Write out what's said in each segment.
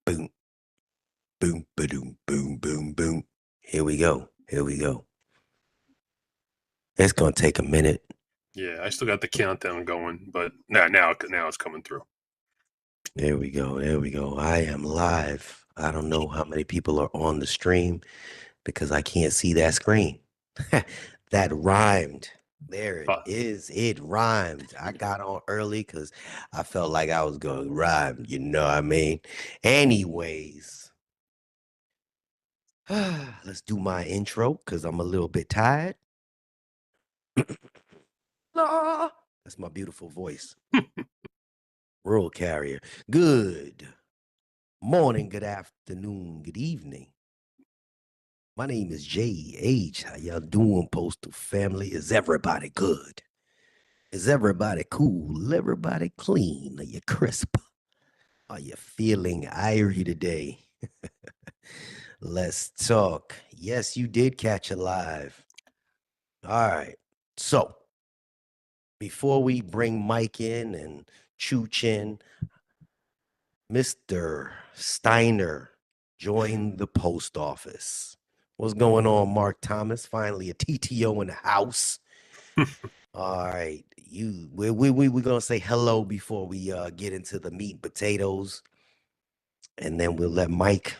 Boom, boom, boom, boom, boom, boom. Here we go. Here we go. It's gonna take a minute. Yeah, I still got the countdown going, but now it's coming through. There we go. There we go. I am live. I don't know how many people are on the stream because I can't see that screen. That rhymed. There it is. It rhymed. I got on early because I felt like I was going to rhyme. You know what I mean? Anyways, let's do my intro because I'm a little bit tired. That's my beautiful voice. Rural carrier. Good morning, good afternoon, good evening. My name is JayH. How y'all doing, Postal family? Is everybody good? Is everybody cool? Everybody clean? Are you crisp? Are you feeling irie today? Let's talk. Yes, you did catch a live. All right. So before we bring Mike in and Chooch in, Mr. Steiner joined the post office. What's going on, Mark Thomas? Finally, a TTO in the house. All right, we're gonna say hello before we get into the meat and potatoes, and then we'll let Mike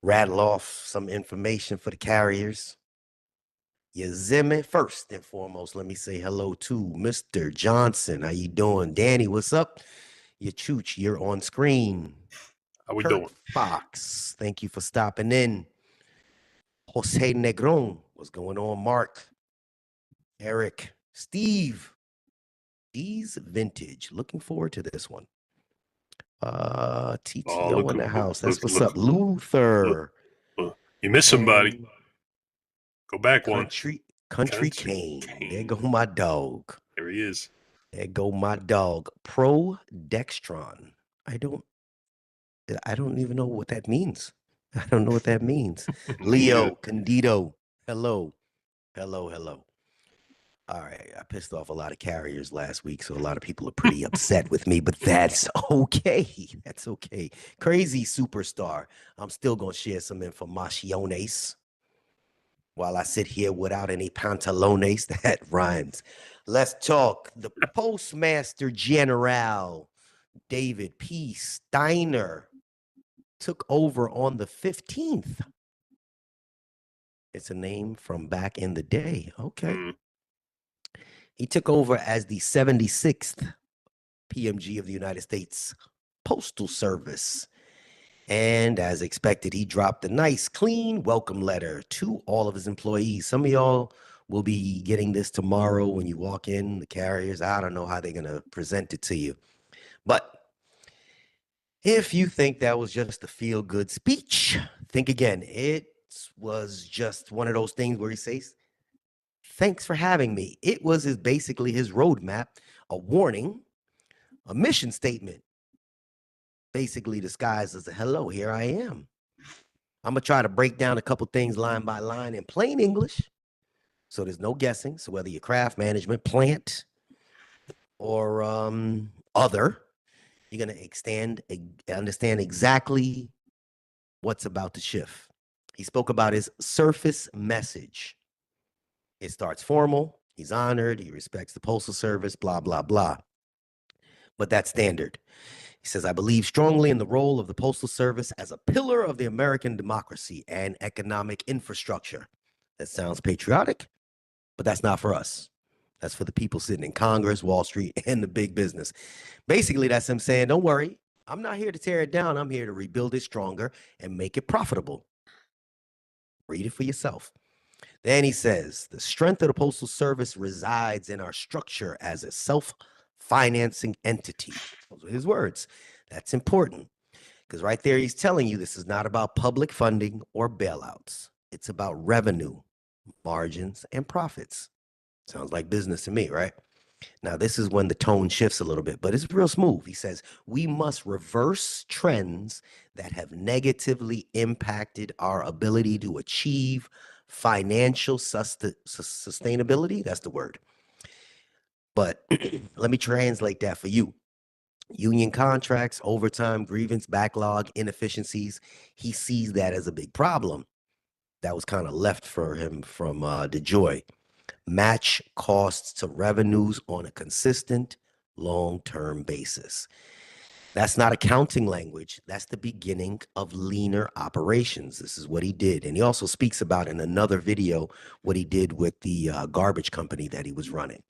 rattle off some information for the carriers. Yazimi, first and foremost, let me say hello to Mr. Johnson. How you doing? Danny, what's up? You Chooch, you're on screen. How we Kurt doing? Fox, thank you for stopping in. Jose Negron, what's going on? Mark, Eric, Steve, D's Vintage. Looking forward to this one. TTO in the house. That's what's up. Luther. You missed somebody. Go back one. Country Kane. There go my dog. There he is. There go my dog. Pro Dextron. I don't even know what that means. I don't know what that means. Leo Candido. Hello. Hello. All right, I pissed off a lot of carriers last week, so a lot of people are pretty upset with me, but that's okay. That's okay. Crazy superstar. I'm still going to share some informaciones while I sit here without any pantalones. That rhymes. Let's talk. The Postmaster General, David P. Steiner, took over on the 15th. It's a name from back in the day. Okay. He took over as the 76th PMG of the United States Postal Service. And as expected, he dropped a nice, clean welcome letter to all of his employees. Some of y'all will be getting this tomorrow when you walk in, the carriers. I don't know how they're going to present it to you. But if you think that was just a feel-good speech, think again. It was just one of those things where he says, thanks for having me. It was basically his roadmap, a warning, a mission statement, basically disguised as a hello, here I am. I'm going to try to break down a couple things line by line in plain English, so there's no guessing. So whether you're craft management, plant, or other, you're going to understand exactly what's about to shift. He spoke about his surface message. It starts formal. He's honored. He respects the Postal Service, blah, blah, blah. But that's standard. He says, I believe strongly in the role of the Postal Service as a pillar of the American democracy and economic infrastructure. That sounds patriotic, but that's not for us. That's for the people sitting in Congress, Wall Street, and the big business. Basically, that's him saying, don't worry, I'm not here to tear it down. I'm here to rebuild it stronger and make it profitable. Read it for yourself. Then he says, the strength of the Postal Service resides in our structure as a self-financing entity. Those are his words. That's important because right there he's telling you this is not about public funding or bailouts. It's about revenue, margins, and profits. Sounds like business to me, right? Now, this is when the tone shifts a little bit, but it's real smooth. He says, we must reverse trends that have negatively impacted our ability to achieve financial sustainability. That's the word. But let me translate that for you. Union contracts, overtime, grievance, backlog, inefficiencies. He sees that as a big problem. That was kind of left for him from DeJoy. Match costs to revenues on a consistent long-term basis. That's not accounting language. That's the beginning of leaner operations. This is what he did. And he also speaks about in another video what he did with the garbage company that he was running.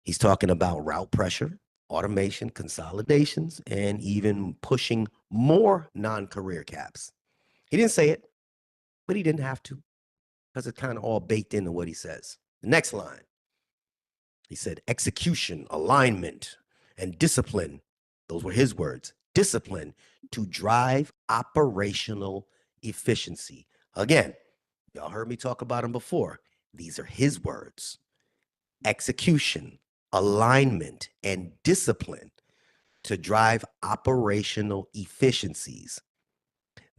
He's talking about route pressure, automation, consolidations, and even pushing more non-career caps. He didn't say it, but he didn't have to because it's kind of all baked into what he says. The next line, he said, execution, alignment, and discipline. Those were his words. Discipline to drive operational efficiency. Again, y'all heard me talk about him before. These are his words. Execution, alignment, and discipline to drive operational efficiencies.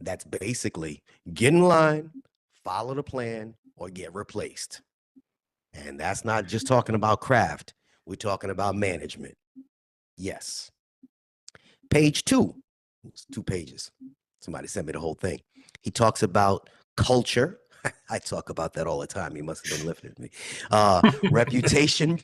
That's basically get in line, follow the plan, or get replaced. And that's not just talking about craft. We're talking about management. Yes. Page 2. It's 2 pages. Somebody sent me the whole thing. He talks about culture. I talk about that all the time. He must have been listening to me. Reputation,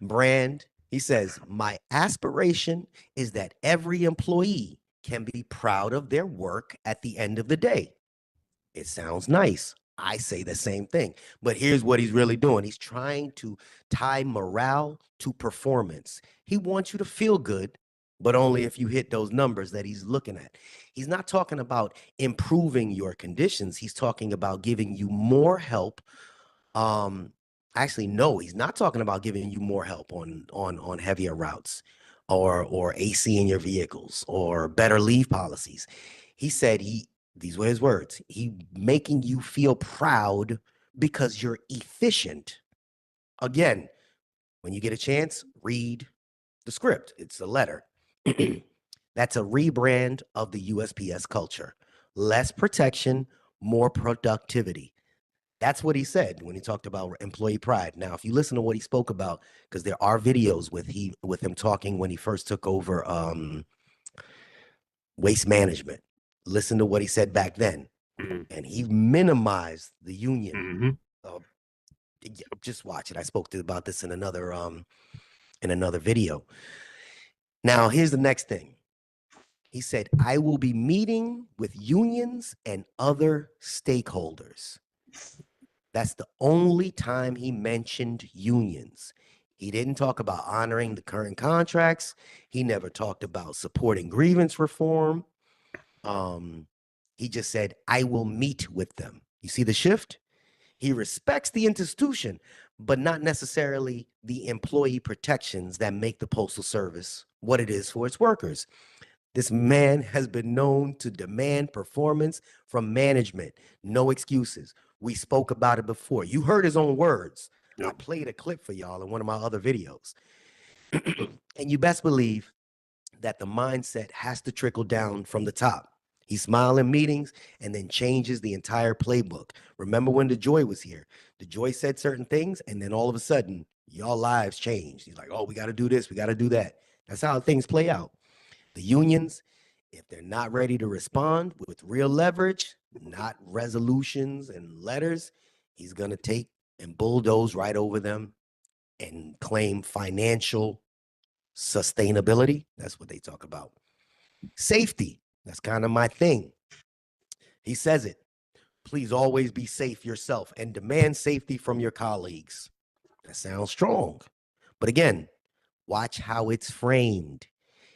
brand. He says, my aspiration is that every employee can be proud of their work at the end of the day. It sounds nice. I say the same thing, but here's what he's really doing. He's trying to tie morale to performance. He wants you to feel good, but only if you hit those numbers that he's looking at. He's not talking about improving your conditions. He's talking about giving you more help. Actually, no, he's not talking about giving you more help on heavier routes or AC in your vehicles or better leave policies. He said these were his words. He making you feel proud because you're efficient. Again, when you get a chance, read the script. It's a letter. That's a rebrand of the USPS culture. Less protection, more productivity. That's what he said when he talked about employee pride. Now, if you listen to what he spoke about, because there are videos with him talking when he first took over waste management. Listen to what he said back then. And he minimized the union. Just watch it. I spoke about this in another video. Now, here's the next thing. He said, I will be meeting with unions and other stakeholders. That's the only time he mentioned unions. He didn't talk about honoring the current contracts. He never talked about supporting grievance reform. He just said, I will meet with them. You see the shift? He respects the institution, but not necessarily the employee protections that make the Postal Service what it is for its workers. This man has been known to demand performance from management. No excuses. We spoke about it before. You heard his own words. Yep. I played a clip for y'all in one of my other videos. And you best believe that the mindset has to trickle down from the top. He smiles in meetings and then changes the entire playbook. Remember when DeJoy was here? DeJoy said certain things, and then all of a sudden, y'all lives changed. He's like, oh, we got to do this. We got to do that. That's how things play out. The unions, if they're not ready to respond with real leverage, not resolutions and letters, he's going to take and bulldoze right over them and claim financial sustainability. That's what they talk about. Safety. That's kind of my thing. He says it. Please always be safe yourself and demand safety from your colleagues. That sounds strong. But again, watch how it's framed.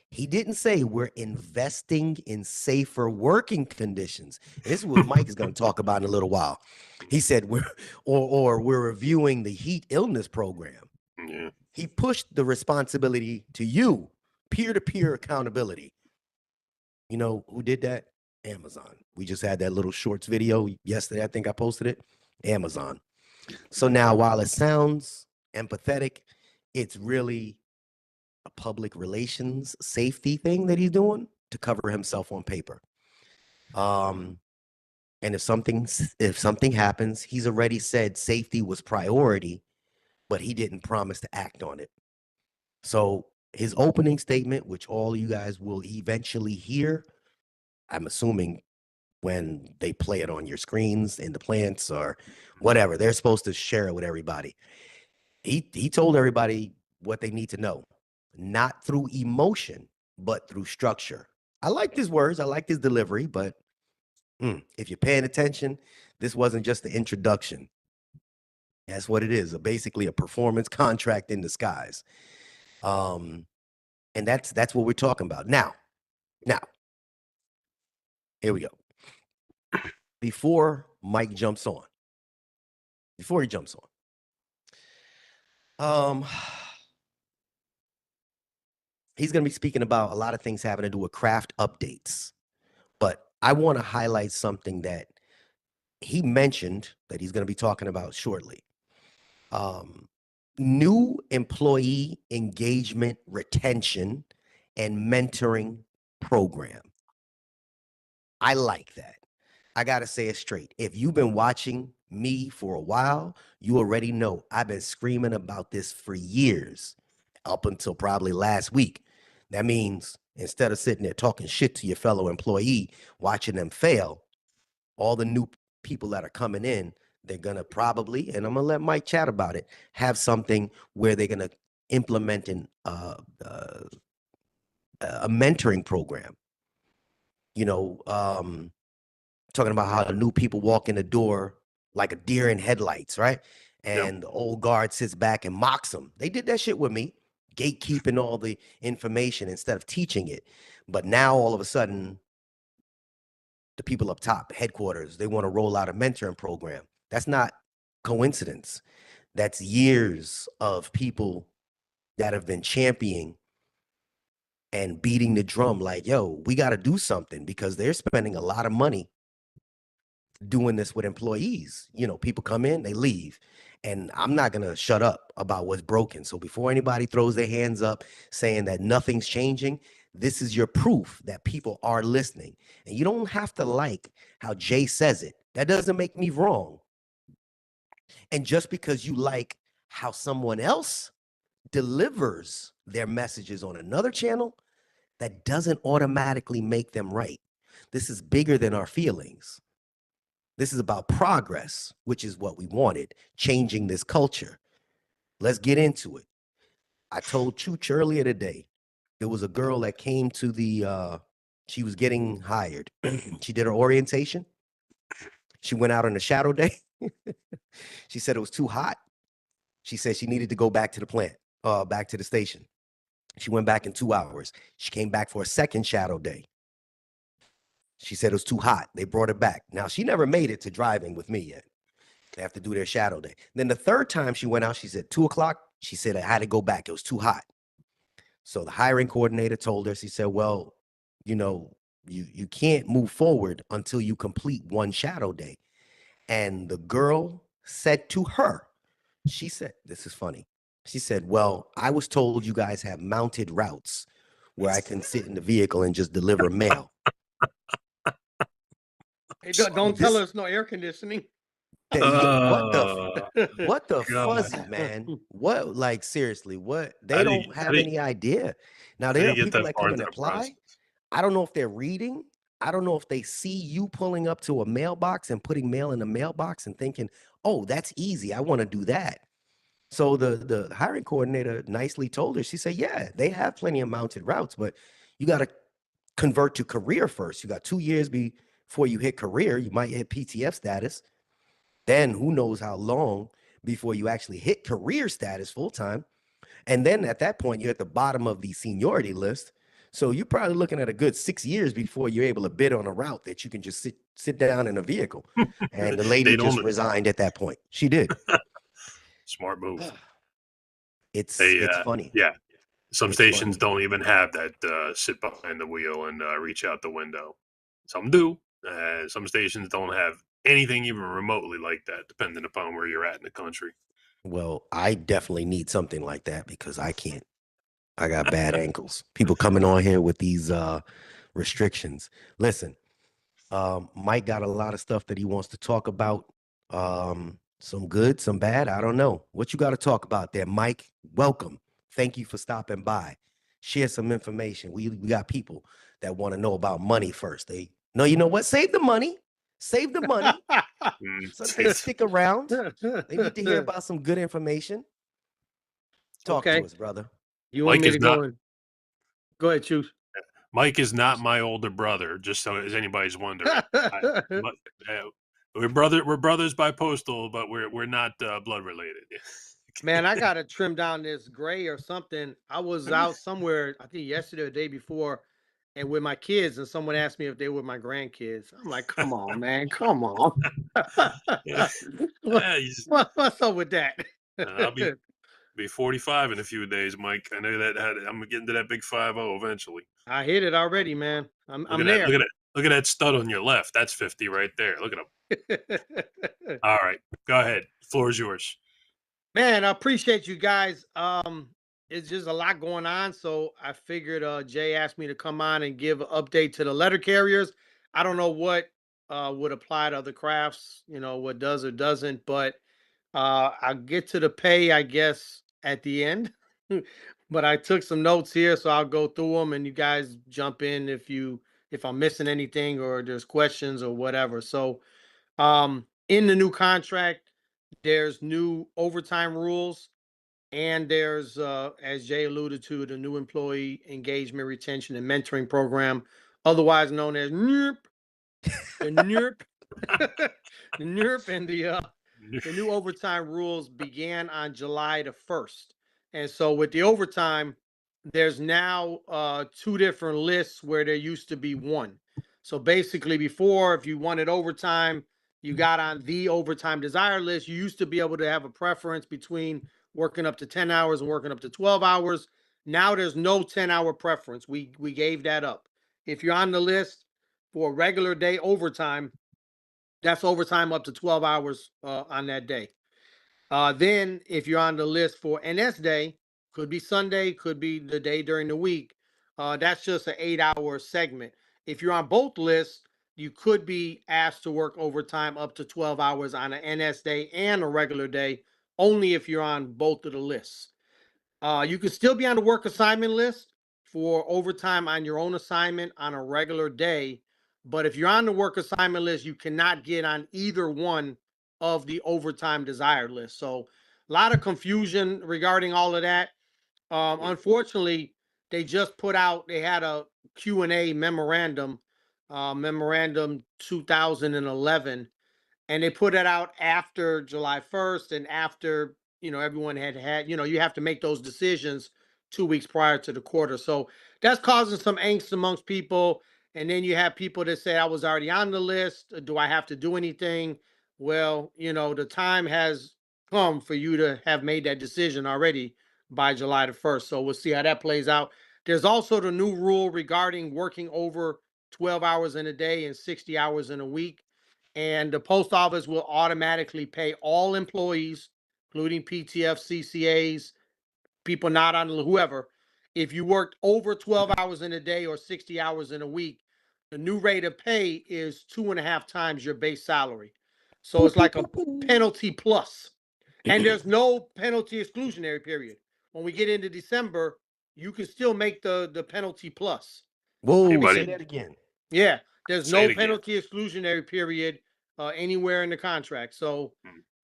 He didn't say we're investing in safer working conditions. This is what Mike is going to talk about in a little while. He said we're reviewing the heat illness program. Yeah. He pushed the responsibility to you, peer-to-peer accountability. You know who did that? Amazon. We just had that little shorts video yesterday. I think I posted it. Amazon. So now, while it sounds empathetic, it's really a public relations safety thing that he's doing to cover himself on paper. And if something happens, he's already said safety was priority, but he didn't promise to act on it. So his opening statement, which all you guys will eventually hear, I'm assuming when they play it on your screens in the plants or whatever, they're supposed to share it with everybody. He told everybody what they need to know, not through emotion, but through structure. I liked his words. I liked his delivery, but if you're paying attention, this wasn't just the introduction. That's what it is. Basically a performance contract in disguise. And that's what we're talking about. Now, here we go. Before Mike jumps on, before he jumps on, he's going to be speaking about a lot of things having to do with craft updates. But I want to highlight something that he mentioned that he's going to be talking about shortly. New employee engagement, retention, and mentoring program. I like that. I got to say it straight. If you've been watching me for a while, you already know I've been screaming about this for years, up until probably last week. That means instead of sitting there talking shit to your fellow employee, watching them fail, all the new people that are coming in, they're going to probably, and I'm going to let Mike chat about it, have something where they're going to implement a mentoring program. You know, talking about how the new people walk in the door like a deer in headlights, right? And the old guard sits back and mocks them. They did that shit with me, gatekeeping all the information instead of teaching it. But now all of a sudden, the people up top, headquarters, they want to roll out a mentoring program. That's not coincidence. That's years of people that have been championing and beating the drum like, yo, we got to do something, because they're spending a lot of money doing this with employees. You know, people come in, they leave. And I'm not going to shut up about what's broken. So before anybody throws their hands up saying that nothing's changing, this is your proof that people are listening. And you don't have to like how Jay says it. That doesn't make me wrong. And just because you like how someone else delivers their messages on another channel, that doesn't automatically make them right. This is bigger than our feelings. This is about progress, which is what we wanted, changing this culture. Let's get into it. I told Chooch earlier today, there was a girl that came to she was getting hired. She did her orientation. She went out on a shadow day. She said it was too hot. She said she needed to go back to the plant, back to the station. She went back in 2 hours. She came back for a second shadow day. She said it was too hot. They brought her back. Now, she never made it to driving with me yet. They have to do their shadow day. Then the third time she went out, she said 2 o'clock. She said I had to go back. It was too hot. So the hiring coordinator told her, she said, well, you know, you can't move forward until you complete one shadow day. And the girl said to her, she said, this is funny. She said, well, I was told you guys have mounted routes where I can sit in the vehicle and just deliver mail. Hey, don't tell us no air conditioning. What the fuzzy, man? What, like, seriously, what? They don't have any idea. Now, there are people that come and apply. I don't know if they're reading. I don't know if they see you pulling up to a mailbox and putting mail in the mailbox and thinking, oh, that's easy, I want to do that. So the hiring coordinator nicely told her, she said, yeah, they have plenty of mounted routes, but you got to convert to career first. You got 2 years before you hit career. You might hit PTF status. Then who knows how long before you actually hit career status full time. And then at that point, you're at the bottom of the seniority list. So you're probably looking at a good 6 years before you're able to bid on a route that you can just sit down in a vehicle. And the lady just resigned at that point. She did. Smart move. It's funny. Yeah. Some stations don't even have that sit behind the wheel and reach out the window. Some do. Some stations don't have anything even remotely like that, depending upon where you're at in the country. Well, I definitely need something like that because I can't. I got bad ankles. People coming on here with these restrictions. Listen, Mike got a lot of stuff that he wants to talk about. Some good, some bad. I don't know. What you got to talk about there, Mike? Welcome. Thank you for stopping by. share some information. We got people that want to know about money first. No, you know what? Save the money. Save the money so that they stick around. They need to hear about some good information. Talk to us, brother. You want Mike me is to not- go in? Go ahead, choose. Mike is not my older brother, just so as anybody's wondering. We're brothers by Postal, but we're not blood related. Man, I gotta trim down this gray or something. I was out somewhere, I think yesterday or the day before, and with my kids, and someone asked me if they were my grandkids. I'm like, come on, man, come on. What's up with that? I'll be 45 in a few days, Mike. I know that I'm getting to that big 5-0 eventually. I hit it already, man. I'm there. Look at that stud on your left. That's 50 right there. Look at him. All right, go ahead. The floor is yours. Man, I appreciate you guys. It's just a lot going on, so I figured Jay asked me to come on and give an update to the letter carriers. I don't know what would apply to other crafts, what does or doesn't, but I'll get to the pay, I guess, at the end. But I took some notes here, so I'll go through them, and you guys jump in if I'm missing anything or there's questions or whatever. So, in the new contract, there's new overtime rules, and there's, as Jay alluded to, the new employee engagement, retention, and mentoring program, otherwise known as NERP. The NERP, the NERP, and the new overtime rules began on July the 1st. And so with the overtime, there's now 2 different lists where there used to be 1. So basically before, if you wanted overtime, you got on the overtime desire list. You used to be able to have a preference between working up to 10 hours and working up to 12 hours. Now there's no 10-hour preference. We gave that up. If you're on the list for regular day overtime, that's overtime up to 12 hours on that day. Then if you're on the list for NS day, could be Sunday, could be the day during the week. That's just an 8-hour segment. If you're on both lists, you could be asked to work overtime up to 12 hours on an NS day and a regular day, only if you're on both of the lists. You can still be on the work assignment list for overtime on your own assignment on a regular day. But if you're on the work assignment list, you cannot get on either one of the overtime desired list. So a lot of confusion regarding all of that. Unfortunately, they just they had a Q&A memorandum, memorandum 2011, and they put it out after July 1st and after, everyone had, you have to make those decisions 2 weeks prior to the quarter. So that's causing some angst amongst people. And then you have people that say, I was already on the list. Do I have to do anything? Well, the time has come for you to have made that decision already by July the 1st. So we'll see how that plays out. There's also the new rule regarding working over 12 hours in a day and 60 hours in a week. And the post office will automatically pay all employees, including PTF, CCAs, people not on whoever. If you worked over 12 hours in a day or 60 hours in a week, the new rate of pay is 2.5 times your base salary. So it's like a penalty plus. And there's no penalty exclusionary period. When we get into December, you can still make the penalty plus. Whoa, Hey, buddy. say that again. Yeah, there's Say no it again. penalty exclusionary period anywhere in the contract. So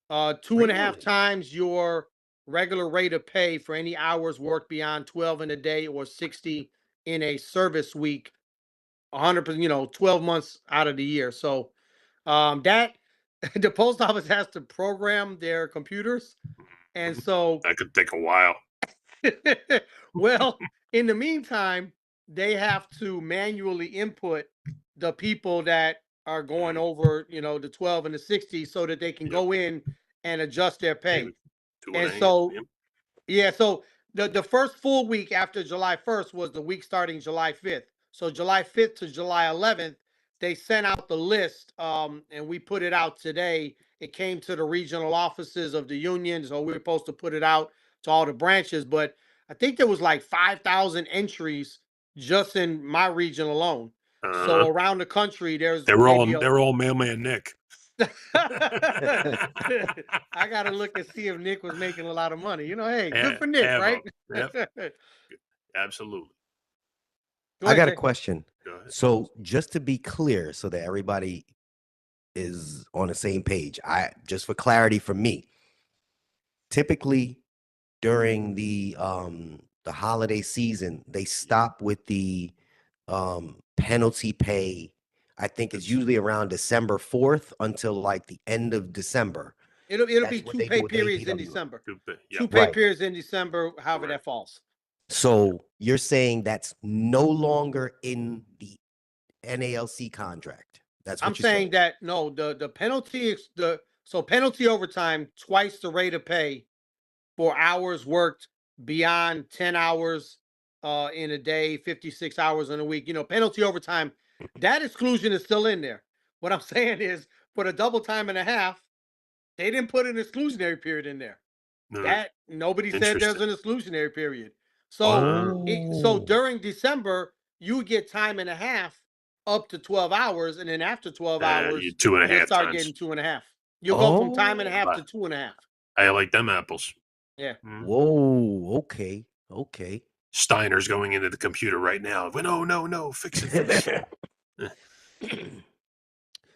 2.5 times your regular rate of pay for any hours worked beyond 12 in a day or 60 in a service week, 100%, 12 months out of the year. So that the post office has to program their computers. And so That could take a while. well, in the meantime, they have to manually input the people that are going over, the 12 and the 60 so that they can go in and adjust their pay. And so, yeah, so the first full week after July 1st was the week starting July 5th. So July 5th to July 11th, they sent out the list, and we put it out today. It came to the regional offices of the union, so we were supposed to put it out to all the branches, but I think there was like 5,000 entries just in my region alone. So around the country, they're all Mailman Nick. I gotta look and see if Nick was making a lot of money. Hey, good for Nick, right? Yep. Absolutely. I got a Jay. question. Go ahead. So just to be clear, so that everybody is on the same page, just for clarity for me, typically during the holiday season, they stop with the penalty pay. I think it's usually around December 4th until like the end of December. It'll That's be what 2 they do pay with periods in APW. December. Yeah. 2 pay Right. periods in December, however Correct. that falls. So you're saying that's no longer in the NALC contract. That's what I'm you're saying that no, the penalty is so penalty overtime twice the rate of pay for hours worked beyond 10 hours in a day, 56 hours in a week. You know, penalty overtime, that exclusion is still in there. What I'm saying is for the double time and a half, they didn't put an exclusionary period in there. No, That nobody said there's interesting. an exclusionary period. So so Oh. during December, you get time and a half up to 12 hours, and then after 12 hours, 2.5 you'll start times. getting 2.5. You'll go from time and a half Wow. to 2.5. I like them apples. Yeah. Whoa. Okay. Okay. Steiner's going into the computer right now. No, fix it.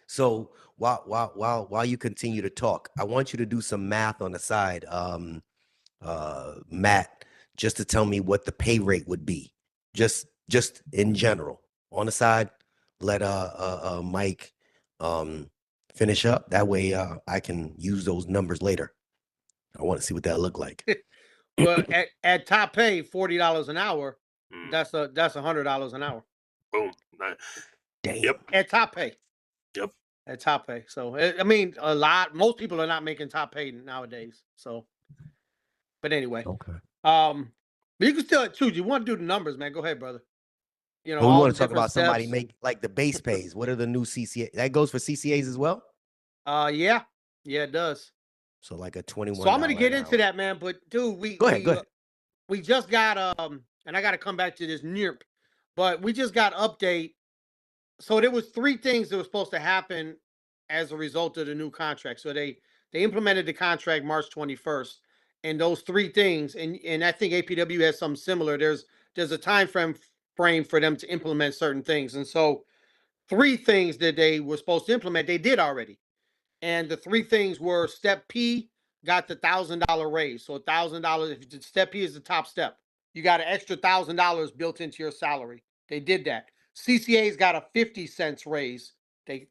So while you continue to talk, I want you to do some math on the side, Matt, just to tell me what the pay rate would be, just in general on the side. Let Mike finish up. That way I can use those numbers later. I want to see what that look like. Well, at top pay, $40 an hour, Mm. that's $100 an hour. Boom. Damn. Yep. At top pay. Yep. At top pay. So I mean, most people are not making top pay nowadays. So, but anyway, Okay. but you can still choose. You want to do the numbers, man? Go ahead, brother. You know, But we all want the to talk different about somebody steps. make like the base pays. What are the new CCA? That goes for CCAs as well. Yeah, it does. So like a 21. So I'm gonna get an into hour. that, man. But dude, Go ahead. we just got and I got to come back to this NERP, but we just got update. So there was 3 things that were supposed to happen as a result of the new contract. So they implemented the contract March 21st, and those 3 things, and I think APW has something similar. There's a time frame for them to implement certain things, and so 3 things that they were supposed to implement, they did already. And the 3 things were step P got the $1,000 raise. So $1,000, if step P is the top step, you got an extra $1,000 built into your salary. They did that. CCA's got a 50 cents raise. They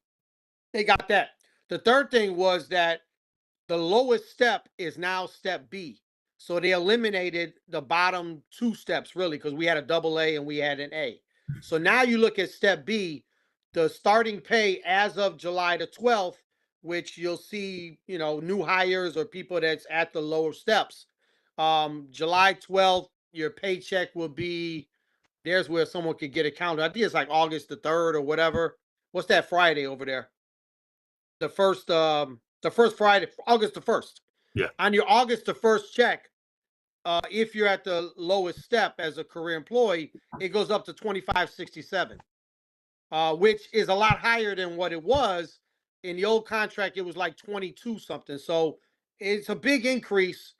got that. The third thing was that the lowest step is now step B. So they eliminated the bottom 2 steps, really, because we had a double A and we had an A. So now you look at step B, the starting pay as of July the 12th, which you'll see, you know, new hires or people that's at the lower steps. July 12th, your paycheck will be, there's where someone could get a counter. I think it's like August the 3rd or whatever. What's that Friday over there? The first Friday, August the 1st. Yeah. On your August the 1st check, if you're at the lowest step as a career employee, it goes up to $25.67, which is a lot higher than what it was in the old contract. It was like 22 something. So it's a big increase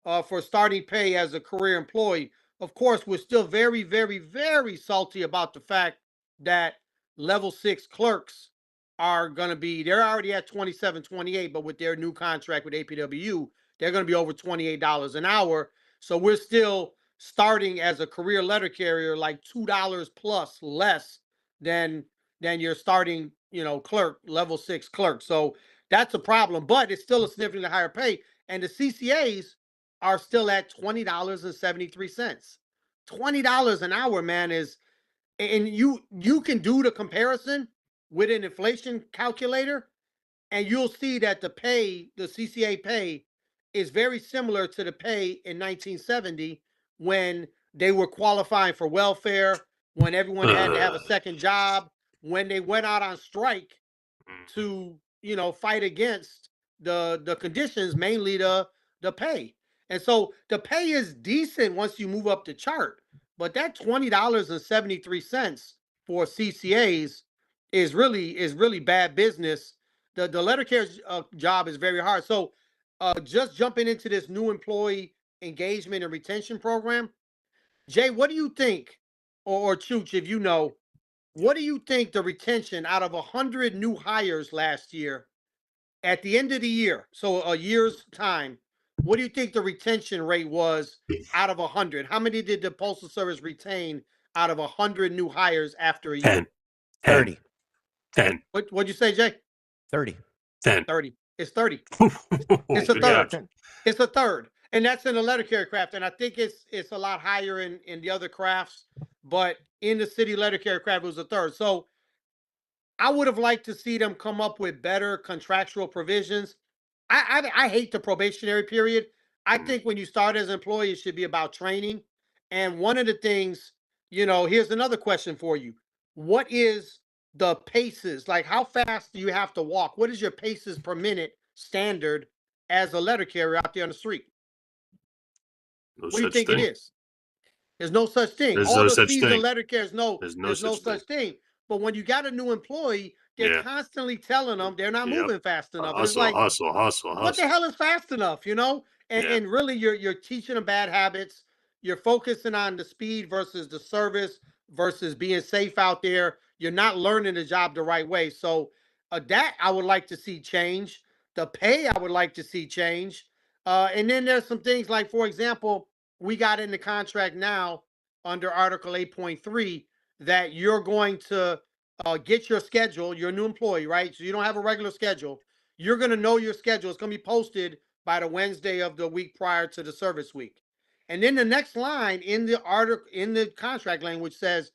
for starting pay as a career employee. Of course, we're still very, very, very salty about the fact that level 6 clerks are going to be, they're already at 27.28, but with their new contract with APW, they're going to be over $28 an hour. So we're still starting as a career letter carrier like $2 plus less than your starting, you know, clerk, level 6 clerk. So that's a problem, but it's still a significantly higher pay. And the CCAs are still at $20.73. $20 an hour, man, is, and you can do the comparison with an inflation calculator, and you'll see that the CCA pay is very similar to the pay in 1970 when they were qualifying for welfare, when everyone had to have a second job, when they went out on strike to, you know, fight against the conditions, mainly the pay. And so the pay is decent once you move up the chart, but that $20.73 for CCAs is really bad business. The letter care job is very hard. So just jumping into this new employee engagement and retention program, Jay, what do you think, or Chooch, if you know, what do you think the retention out of 100 new hires last year at the end of the year, so a year's time, what do you think the retention rate was out of 100? How many did the Postal Service retain out of 100 new hires after a year? 30. 10. What'd you say, Jay? 30. 10. 30. It's 30. It's a third. It's a third. And that's in the letter carrier craft. And I think it's a lot higher in the other crafts, but in the city letter carrier craft, it was a third. So I would have liked to see them come up with better contractual provisions. I hate the probationary period. I think when you start as an employee, it should be about training. And one of the things, here's another question for you. What is the paces? Like, how fast do you have to walk? What is your paces per minute standard as a letter carrier out there on the street? What do you think it is? There's no such thing. There's All no the such seasoned thing. letter carriers know There's no there's no such such thing. But when you got a new employee, they're constantly telling them they're not moving fast enough. Hustle, it's like, hustle. what the hell is fast enough, And really, you're teaching them bad habits. You're focusing on the speed versus the service versus being safe out there. You're not learning the job the right way. So that I would like to see change. The pay I would like to see change. And then there's some things like, for example, we got in the contract now under Article 8.3 that you're going to get your schedule. You're a new employee, right? So you don't have a regular schedule. You're going to know your schedule. It's going to be posted by the Wednesday of the week prior to the service week. And then the next line in the article, in the contract language says,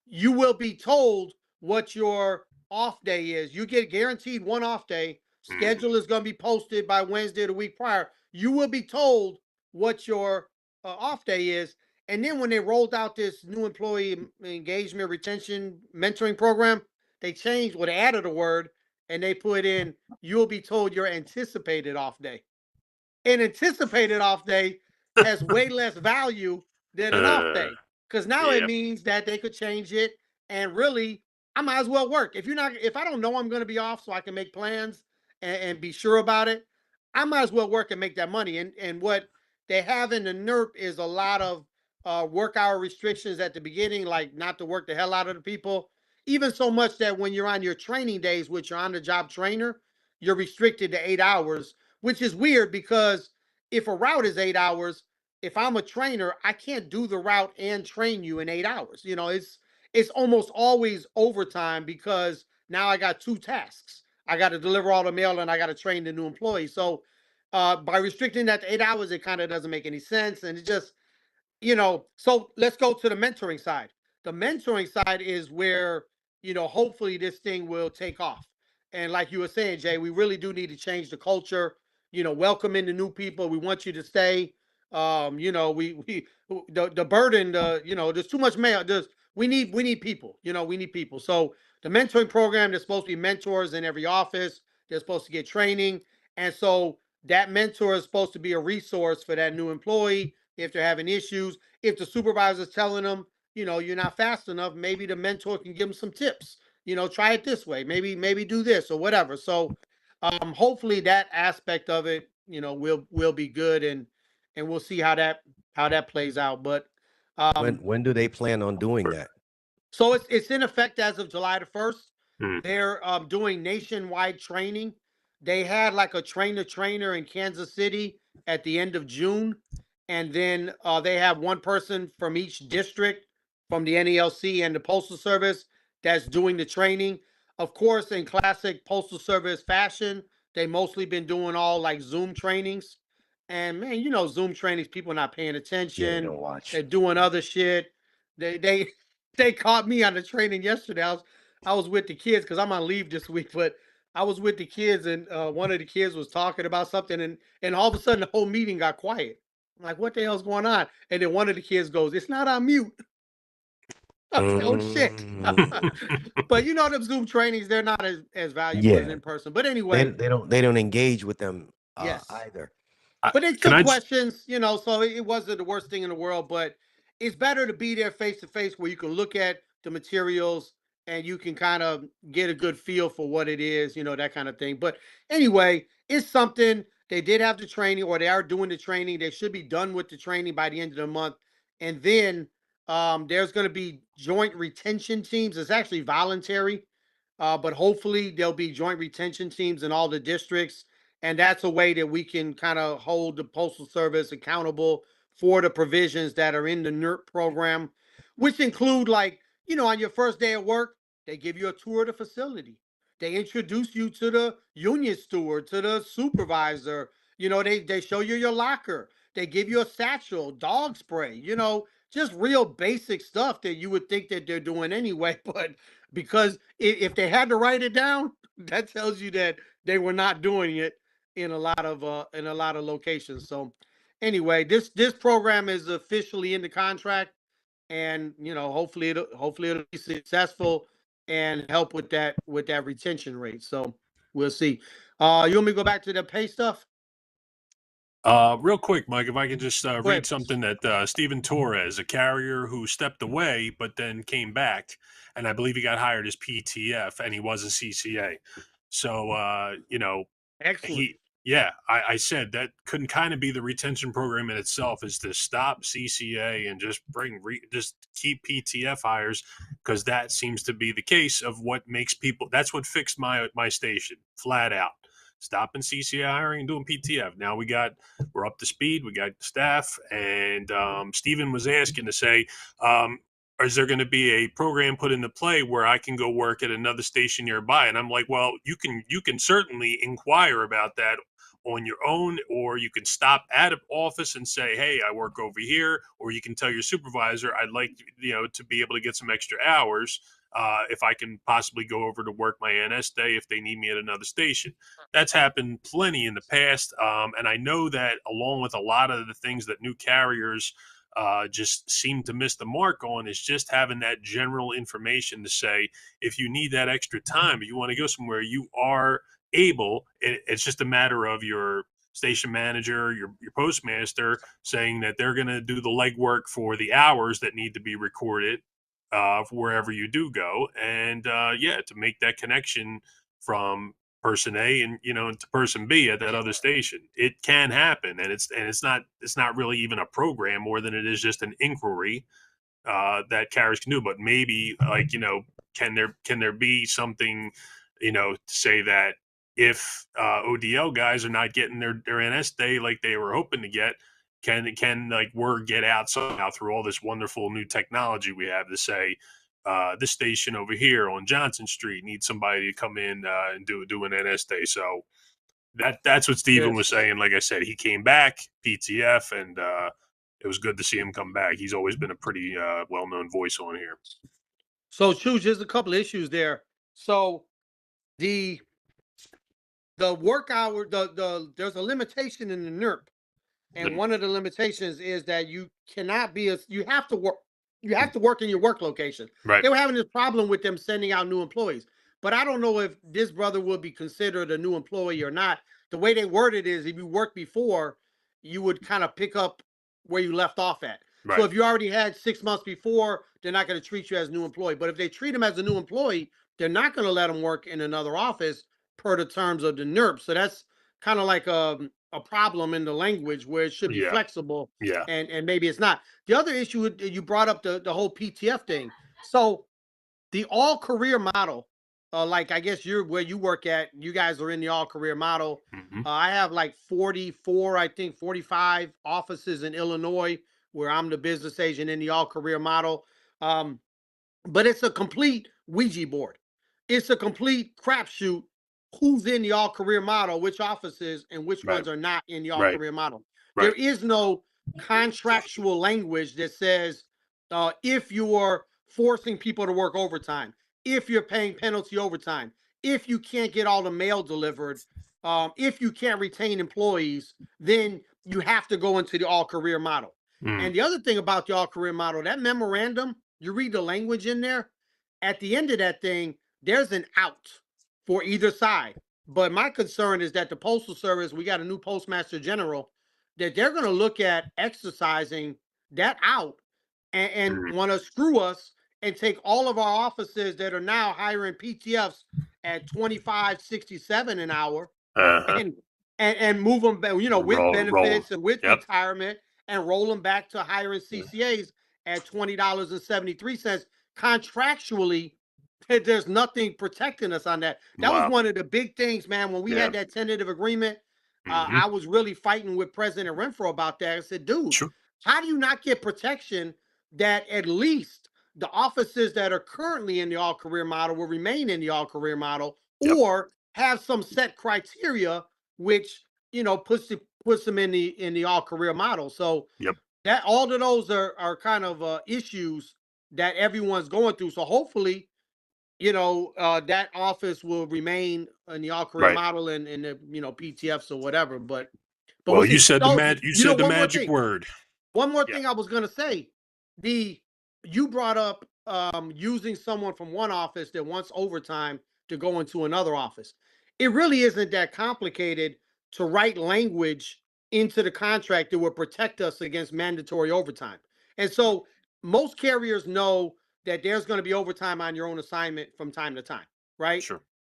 you will be told what your off day is. You get guaranteed one off day. Schedule is going to be posted by Wednesday of the week prior. You will be told what your off day is. And then when they rolled out this new employee engagement retention mentoring program, they changed, they added a word, and they put in, you'll be told your anticipated off day. An anticipated off day has way less value than an off day, because now it means that they could change it, and really, I might as well work. If I don't know I'm going to be off so I can make plans and be sure about it, I might as well work and make that money. And what they have in the NERP is a lot of work hour restrictions at the beginning, like not to work the hell out of the people, even so much that when you're on your training days, which you're on the job trainer, you're restricted to 8 hours, which is weird because if a route is 8 hours, if I'm a trainer, I can't do the route and train you in 8 hours. It's almost always overtime because now I got 2 tasks. I got to deliver all the mail and I got to train the new employee. So by restricting that to 8 hours, it kind of doesn't make any sense. And it just, so let's go to the mentoring side. The mentoring side is where, hopefully this thing will take off. And like you were saying, Jay, we really do need to change the culture, welcoming the new people. We want you to stay. The burden, there's too much mail. We need people, we need people. So the mentoring program, there's supposed to be mentors in every office. They're supposed to get training. And so that mentor is supposed to be a resource for that new employee. If they're having issues, if the supervisor is telling them, you're not fast enough, maybe the mentor can give them some tips. Try it this way. Maybe do this or whatever. So hopefully that aspect of it, will be good, and we'll see how that plays out. But when do they plan on doing that? So it's in effect as of July the 1st. They're doing nationwide training. They had like a trainer in Kansas City at the end of June. And then they have one person from each district from the NALC and the Postal Service that's doing the training. Of course, in classic Postal Service fashion, they mostly been doing all like Zoom trainings. And man, Zoom trainings, people not paying attention. Yeah, they don't watch. They're doing other shit. They caught me on the training yesterday. I was with the kids because I'm on leave this week, but I was with the kids, and one of the kids was talking about something, and all of a sudden the whole meeting got quiet. I'm like, what the hell's going on? And then one of the kids goes, "It's not on mute." I was like, oh shit. But them Zoom trainings, they're not as valuable as in person. But anyway, they don't engage with them either. But they took questions, so it wasn't the worst thing in the world. But it's better to be there face to face where you can look at the materials and you can kind of get a good feel for what it is, that kind of thing. But anyway, it's something. They did have the training, or they are doing the training. They should be done with the training by the end of the month. And then There's going to be joint retention teams. It's actually voluntary, but hopefully there'll be joint retention teams in all the districts. And that's a way that we can kind of hold the Postal Service accountable for the provisions that are in the NERP program, which include, like, you know, on your first day of work, they give you a tour of the facility. They introduce you to the union steward, to the supervisor. You know, they show you your locker. They give you a satchel, dog spray, you know, just real basic stuff that you would think that they're doing anyway. But because if they had to write it down, that tells you that they were not doing it in a lot of locations. So anyway, this program is officially in the contract, and you know, hopefully it'll be successful and help with that retention rate. So we'll see. You want me to go back to the pay stuff? Real quick, Mike, if I could just read ahead. something that Stephen Torres, a carrier who stepped away but then came back, and I believe he got hired as PTF, and he was a CCA. So, you know, Excellent. I said that couldn't kind of be the retention program in itself, is to stop CCA and just just keep PTF hires, because that seems to be the case of what makes people. That's what fixed my station flat out. Stopping CCA hiring and doing PTF. Now we're up to speed. We got staff, and Stephen was asking to say, is there going to be a program put into play where I can go work at another station nearby? And I'm like, well, you can certainly inquire about that on your own, or you can stop at an office and say, hey, I work over here, or you can tell your supervisor, I'd like to be able to get some extra hours. If I can possibly go over to work my NS day if they need me at another station. That's happened plenty in the past. And I know that along with a lot of the things that new carriers just seem to miss the mark on, is just having that general information to say, if you need that extra time, if you want to go somewhere, you are able. It's just a matter of your station manager, your postmaster saying that they're going to do the legwork for the hours that need to be recorded wherever you do go, and to make that connection from person A and to person B at that other station. It can happen, and it's not really even a program more than it is just an inquiry that carriers can do. But maybe, like, can there be something to say that if ODL guys are not getting their NS day like they were hoping to get, can like word get out somehow through all this wonderful new technology we have to say, this station over here on Johnson Street needs somebody to come in and do an NS day. So that's what Stephen was saying. Like I said, he came back PTF, and it was good to see him come back. He's always been a pretty well-known voice on here. So, Chooch, there's a couple of issues there. So the work hour, there's a limitation in the NERP. And one of the limitations is that you cannot be you have to work in your work location. Right. They were having this problem with them sending out new employees. But I don't know if this brother will be considered a new employee or not. The way they word it is, if you worked before, you would kind of pick up where you left off at. Right. So if you already had 6 months before, they're not going to treat you as a new employee. But if they treat him as a new employee, they're not going to let him work in another office per the terms of the NERP. So that's kind of like a problem in the language where it should be flexible. Yeah. And maybe it's not. The other issue, you brought up the whole PTF thing. So the all career model, like I guess where you work at, you guys are in the all career model. Mm-hmm. I have like 45 offices in Illinois where I'm the business agent in the all career model. But it's a complete Ouija board. It's a complete crapshoot. Who's in the all career model, which offices and which ones are not in the all career model. There is no contractual language that says if you are forcing people to work overtime, if you're paying penalty overtime, if you can't get all the mail delivered, if you can't retain employees, then you have to go into the all career model. And the other thing about the all career model, that memorandum, you read the language in there, at the end of that thing, there's an out for either side. But my concern is that the Postal Service, we got a new Postmaster General, that they're going to look at exercising that out and want to screw us and take all of our offices that are now hiring PTFs at $25.67 an hour and move them, with benefits and with retirement, and roll them back to hiring CCAs at $20.73. Contractually, there's nothing protecting us on that. That was one of the big things, man. When we had that tentative agreement, I was really fighting with President Renfro about that. I said, dude, how do you not get protection that at least the offices that are currently in the all-career model will remain in the all-career model, or have some set criteria which, you know, puts them in the all-career model. So that all of those are kind of issues that everyone's going through. So hopefully, you know, that office will remain in the all-career model and the, you know, PTFs or whatever. But well, you said the magic word. One more thing I was going to say, you brought up using someone from one office that wants overtime to go into another office. It really isn't that complicated to write language into the contract that will protect us against mandatory overtime. And so most carriers know that there's going to be overtime on your own assignment from time to time, right?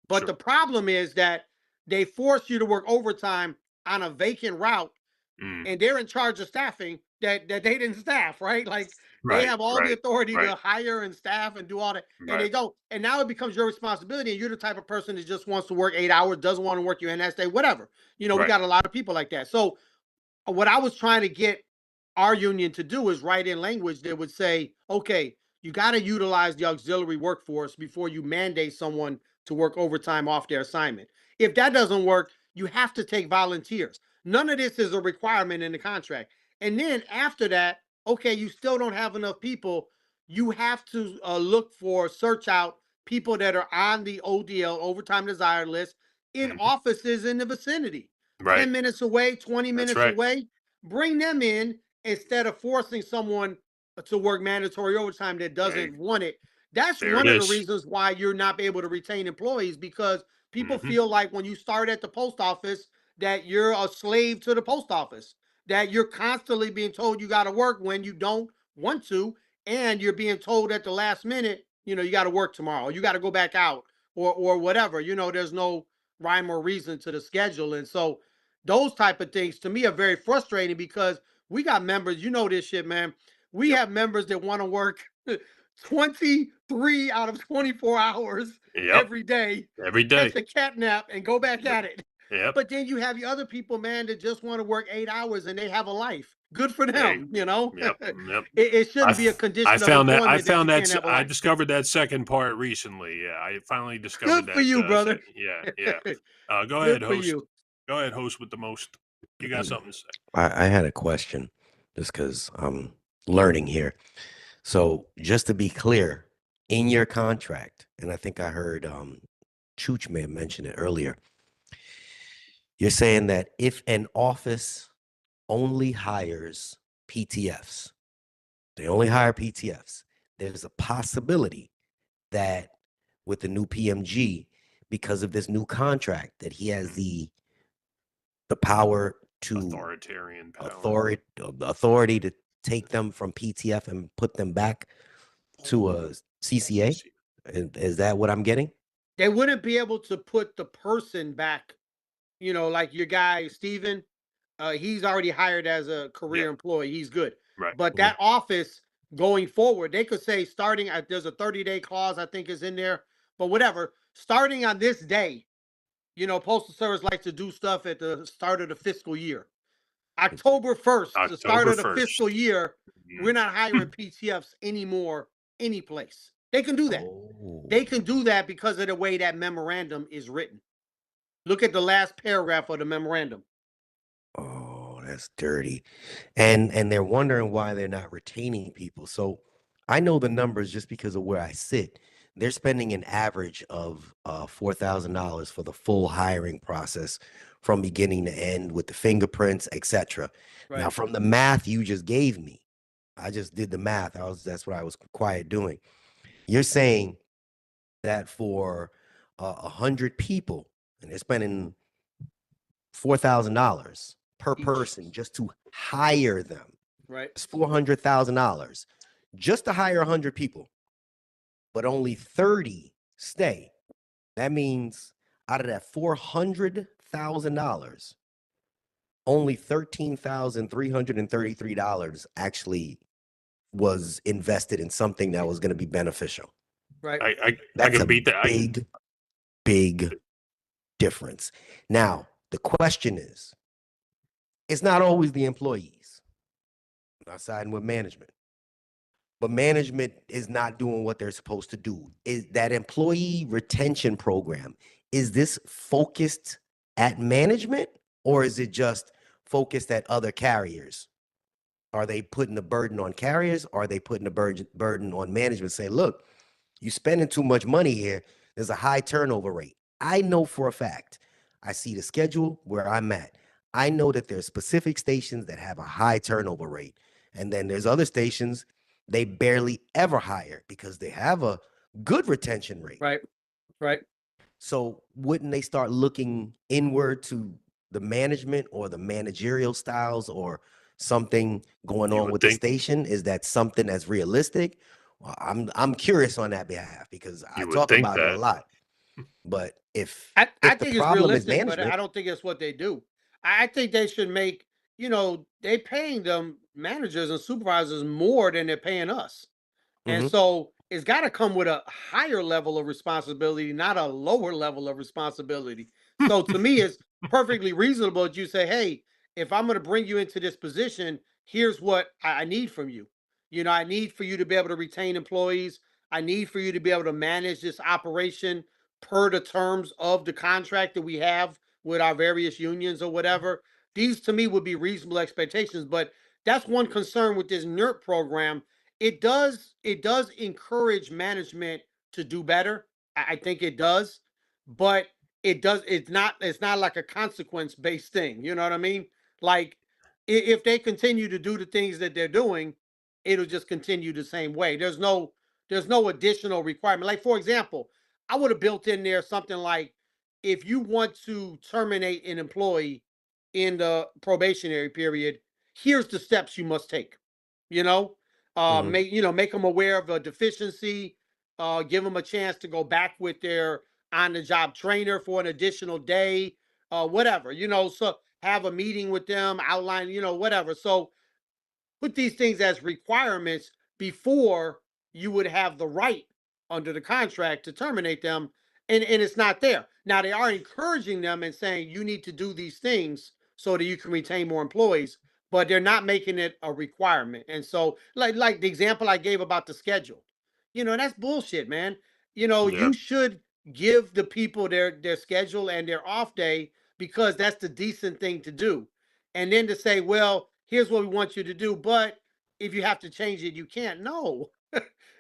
But the problem is that they force you to work overtime on a vacant route, and they're in charge of staffing that they didn't staff, right? Like they have all the authority to hire and staff and do all that, and they don't. And now it becomes your responsibility, and you're the type of person that just wants to work 8 hours, doesn't want to work your NS day, whatever. You know, we got a lot of people like that. So what I was trying to get our union to do is write in language that would say, okay, you got to utilize the auxiliary workforce before you mandate someone to work overtime off their assignment. If that doesn't work, you have to take volunteers. None of this is a requirement in the contract. And then after that, okay, you still don't have enough people. You have to search out people that are on the ODL, overtime desired list, in offices in the vicinity. 10 minutes away, 20 minutes away, bring them in instead of forcing someone to work mandatory overtime that doesn't want it. That's one of the reasons why you're not able to retain employees, because people feel like when you start at the post office that you're a slave to the post office, that you're constantly being told you got to work when you don't want to, and you're being told at the last minute, you know, you got to work tomorrow, you got to go back out, or whatever. You know, there's no rhyme or reason to the schedule. And so those type of things to me are very frustrating, because we got members, you know this shit, man. We have members that want to work 23 out of 24 hours every day, catch a cat nap and go back at it. But then you have the other people, man, that just want to work 8 hours and they have a life. Good for them, you know. It shouldn't be a condition of employment. I discovered that second part recently. Yeah, I finally discovered that. Good for you, brother. Go ahead, host. Go ahead, host with the most. You got something to say? I had a question, just because I'm learning here. So just to be clear, in your contract, and I think I heard Chooch may have mentioned it earlier, you're saying that if an office only hires PTFs, they only hire PTFs, there's a possibility that with the new PMG, because of this new contract, that he has the power to authority to take them from PTF and put them back to a CCA. Is that what I'm getting? They wouldn't be able to put the person back, you know, like your guy Steven, he's already hired as a career employee, he's good. But that office going forward, they could say starting at, there's a 30-day clause I think is in there, but whatever, starting on this day, you know, Postal Service likes to do stuff at the start of the fiscal year. October 1st, the start of the fiscal year, we're not hiring PTFs anymore, any place. They can do that. They can do that because of the way that memorandum is written. Look at the last paragraph of the memorandum. Oh, that's dirty. And they're wondering why they're not retaining people. So I know the numbers just because of where I sit. They're spending an average of $4,000 for the full hiring process from beginning to end with the fingerprints, etc. Now, from the math you just gave me, I just did the math. That's what I was quiet doing. You're saying that for 100 people, and they're spending $4,000 per person just to hire them. It's $400,000 just to hire 100 people, but only 30 stay. That means out of that $400,000, only $13,333 actually was invested in something that was going to be beneficial. Right. I That's can a beat that. big difference. Now, the question is, it's not always the employees. I'm not siding with management. But management is not doing what they're supposed to do. Is that employee retention program, is this focused at management, or is it just focused at other carriers? Are they putting the burden on carriers? Or are they putting the burden on management, saying, look, you're spending too much money here. There's a high turnover rate. I know for a fact, I see the schedule where I'm at. I know that there's specific stations that have a high turnover rate. And then there's other stations they barely ever hire because they have a good retention rate. Right. Right. So wouldn't they start looking inward to the management or the managerial styles or something going on with the station? Is that something that's realistic? Well, I'm curious on that behalf because I talk about it a lot. But if I the think it's problem is realistic, but I management, don't think it's what they do. I think they should make, they paying them managers and supervisors more than they're paying us. And so it's got to come with a higher level of responsibility, not a lower level of responsibility. So to me, it's perfectly reasonable that you say, hey, if I'm going to bring you into this position, here's what I need from you. I need for you to be able to retain employees. I need for you to be able to manage this operation per the terms of the contract that we have with our various unions or whatever. These to me would be reasonable expectations. But that's one concern with this NERP program. It does encourage management to do better. I think it does, but it's not like a consequence based thing. You know what I mean? Like if they continue to do the things that they're doing, it'll just continue the same way. There's no additional requirement. Like, for example, I would have built in there something like, if you want to terminate an employee in the probationary period, here's the steps you must take. Make them aware of a deficiency, give them a chance to go back with their on-the-job trainer for an additional day, whatever. So have a meeting with them, outline, whatever. So put these things as requirements before you would have the right under the contract to terminate them. And it's not there. Now they are encouraging them and saying you need to do these things so that you can retain more employees, but they're not making it a requirement. And so like the example I gave about the schedule, that's bullshit, man. You should give the people their schedule and their off day because that's the decent thing to do. And then to say, well, here's what we want you to do, but if you have to change it, you can't. No.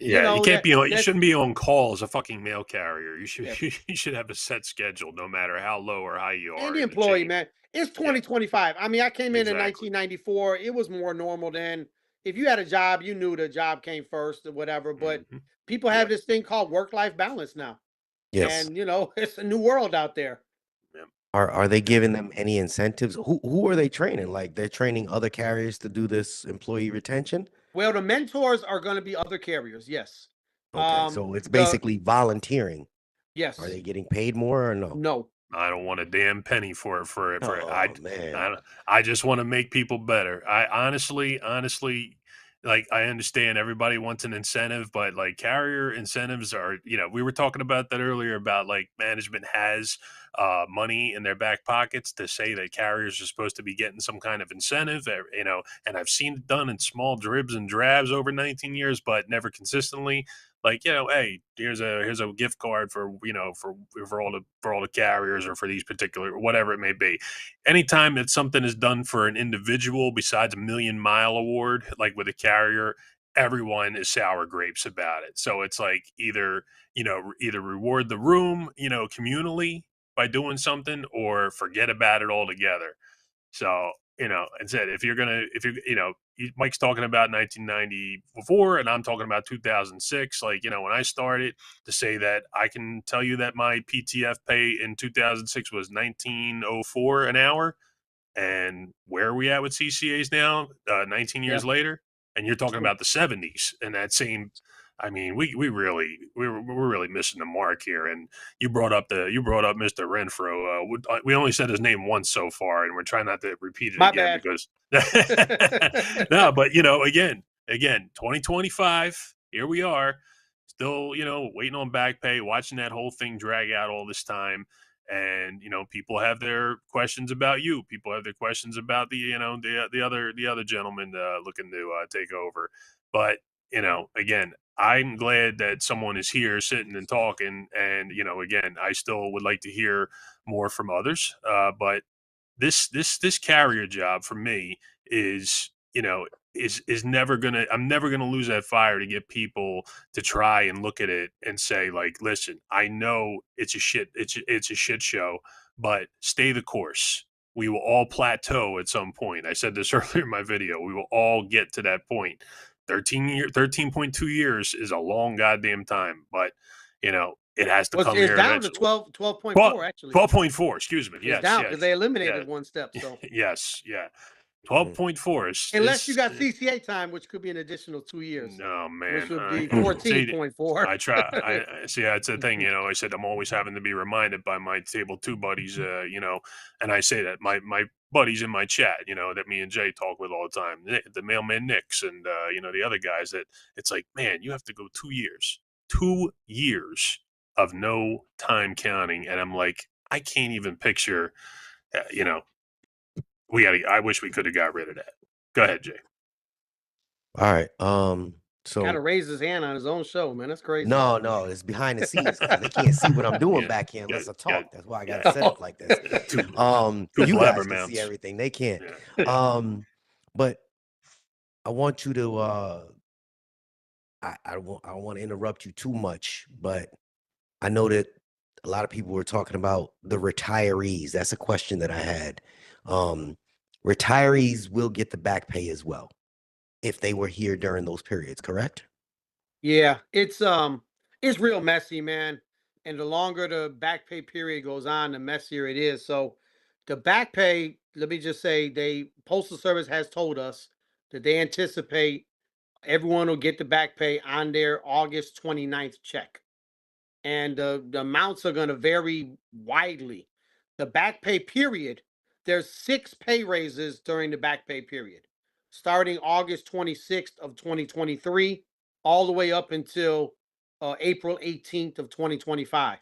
Yeah, you can't be on. You shouldn't be on call as a fucking mail carrier. You should you should have a set schedule, no matter how low or high you are. And the employee, man, it's 2025. I mean, I came in 1994. It was more normal then. If you had a job, you knew the job came first or whatever. But people have this thing called work-life balance now. Yes, and it's a new world out there. Are they giving them any incentives? Who are they training? Like they're training other carriers to do this employee retention? Well, the mentors are going to be other carriers. Yes. Okay, so it's basically volunteering. Yes. Are they getting paid more or no? No. I don't want a damn penny for it. Man. I just want to make people better. I honestly, like, I understand everybody wants an incentive, but like carrier incentives are, we were talking about that earlier about like management has money in their back pockets to say that carriers are supposed to be getting some kind of incentive, and I've seen it done in small dribs and drabs over 19 years, but never consistently. Like, hey, here's a gift card for all the carriers or for these particular, whatever it may be. Anytime that something is done for an individual besides a million-mile award, like with a carrier, everyone is sour grapes about it. So it's like either reward the room, communally by doing something, or forget about it altogether. So, instead, Mike's talking about 1994 and I'm talking about 2006. Like, when I started, to say that I can tell you that my PTF pay in 2006 was $19.04 an hour. And where are we at with CCAs now, 19 years later? And you're talking about the 70s and that same. I mean, we're really missing the mark here. And you brought up Mr. Renfro. We only said his name once so far, and we're trying not to repeat it again because no. But again, again, 2025, here we are, still, you know, waiting on back pay, watching that whole thing drag out all this time. And, you know, people have their questions about you. People have their questions about the, you know, the other gentleman looking to take over. But, you know, again, I'm glad that someone is here sitting and talking. And, you know, again, I still would like to hear more from others. But this carrier job for me is, you know, is never gonna, I'm never gonna lose that fire to get people to try and look at it and say, like, listen, I know it's a shit show, but stay the course. We will all plateau at some point. I said this earlier in my video. We will all get to that point. 13.2 years is a long goddamn time, but, you know, it has to come it's here down to eventually. 12.4 actually. 12.4, excuse me. It's Yes, down yes. because they eliminated Yeah. one step. So Yes, yeah. 12.4 is unless you got CCA time, which could be an additional 2 years. No, man. Which would be See, 14.4. I try. I see. That's the thing. You know, I said I'm always having to be reminded by my table two buddies. You know, and I say that my buddies in my chat. You know, that me and Jay talk with all the time. The mailman Nicks and you know, the other guys. That it's like, man, you have to go 2 years of no time counting, and I'm like, I can't even picture. You know, I wish we could have got rid of that. Go ahead, Jay. All right. Gotta So raise his hand on his own show, man. That's crazy. no, it's behind the scenes because they can't see what I'm doing back here unless I talk. That's why I got to set up like this. Two You guys can blabbermouths. see everything. They can't. Yeah. But I want you to I don't want to interrupt you too much, but I know that a lot of people were talking about the retirees. That's a question that I had. Retirees will get the back pay as well if they were here during those periods, correct? Yeah, it's real messy, man. And the longer the back pay period goes on, the messier it is. So the back pay, let me just say, Postal Service has told us that they anticipate everyone will get the back pay on their August 29th check. And the amounts are going to vary widely. The back pay period, there's 6 pay raises during the back pay period, starting August 26th of 2023, all the way up until April 18th of 2025.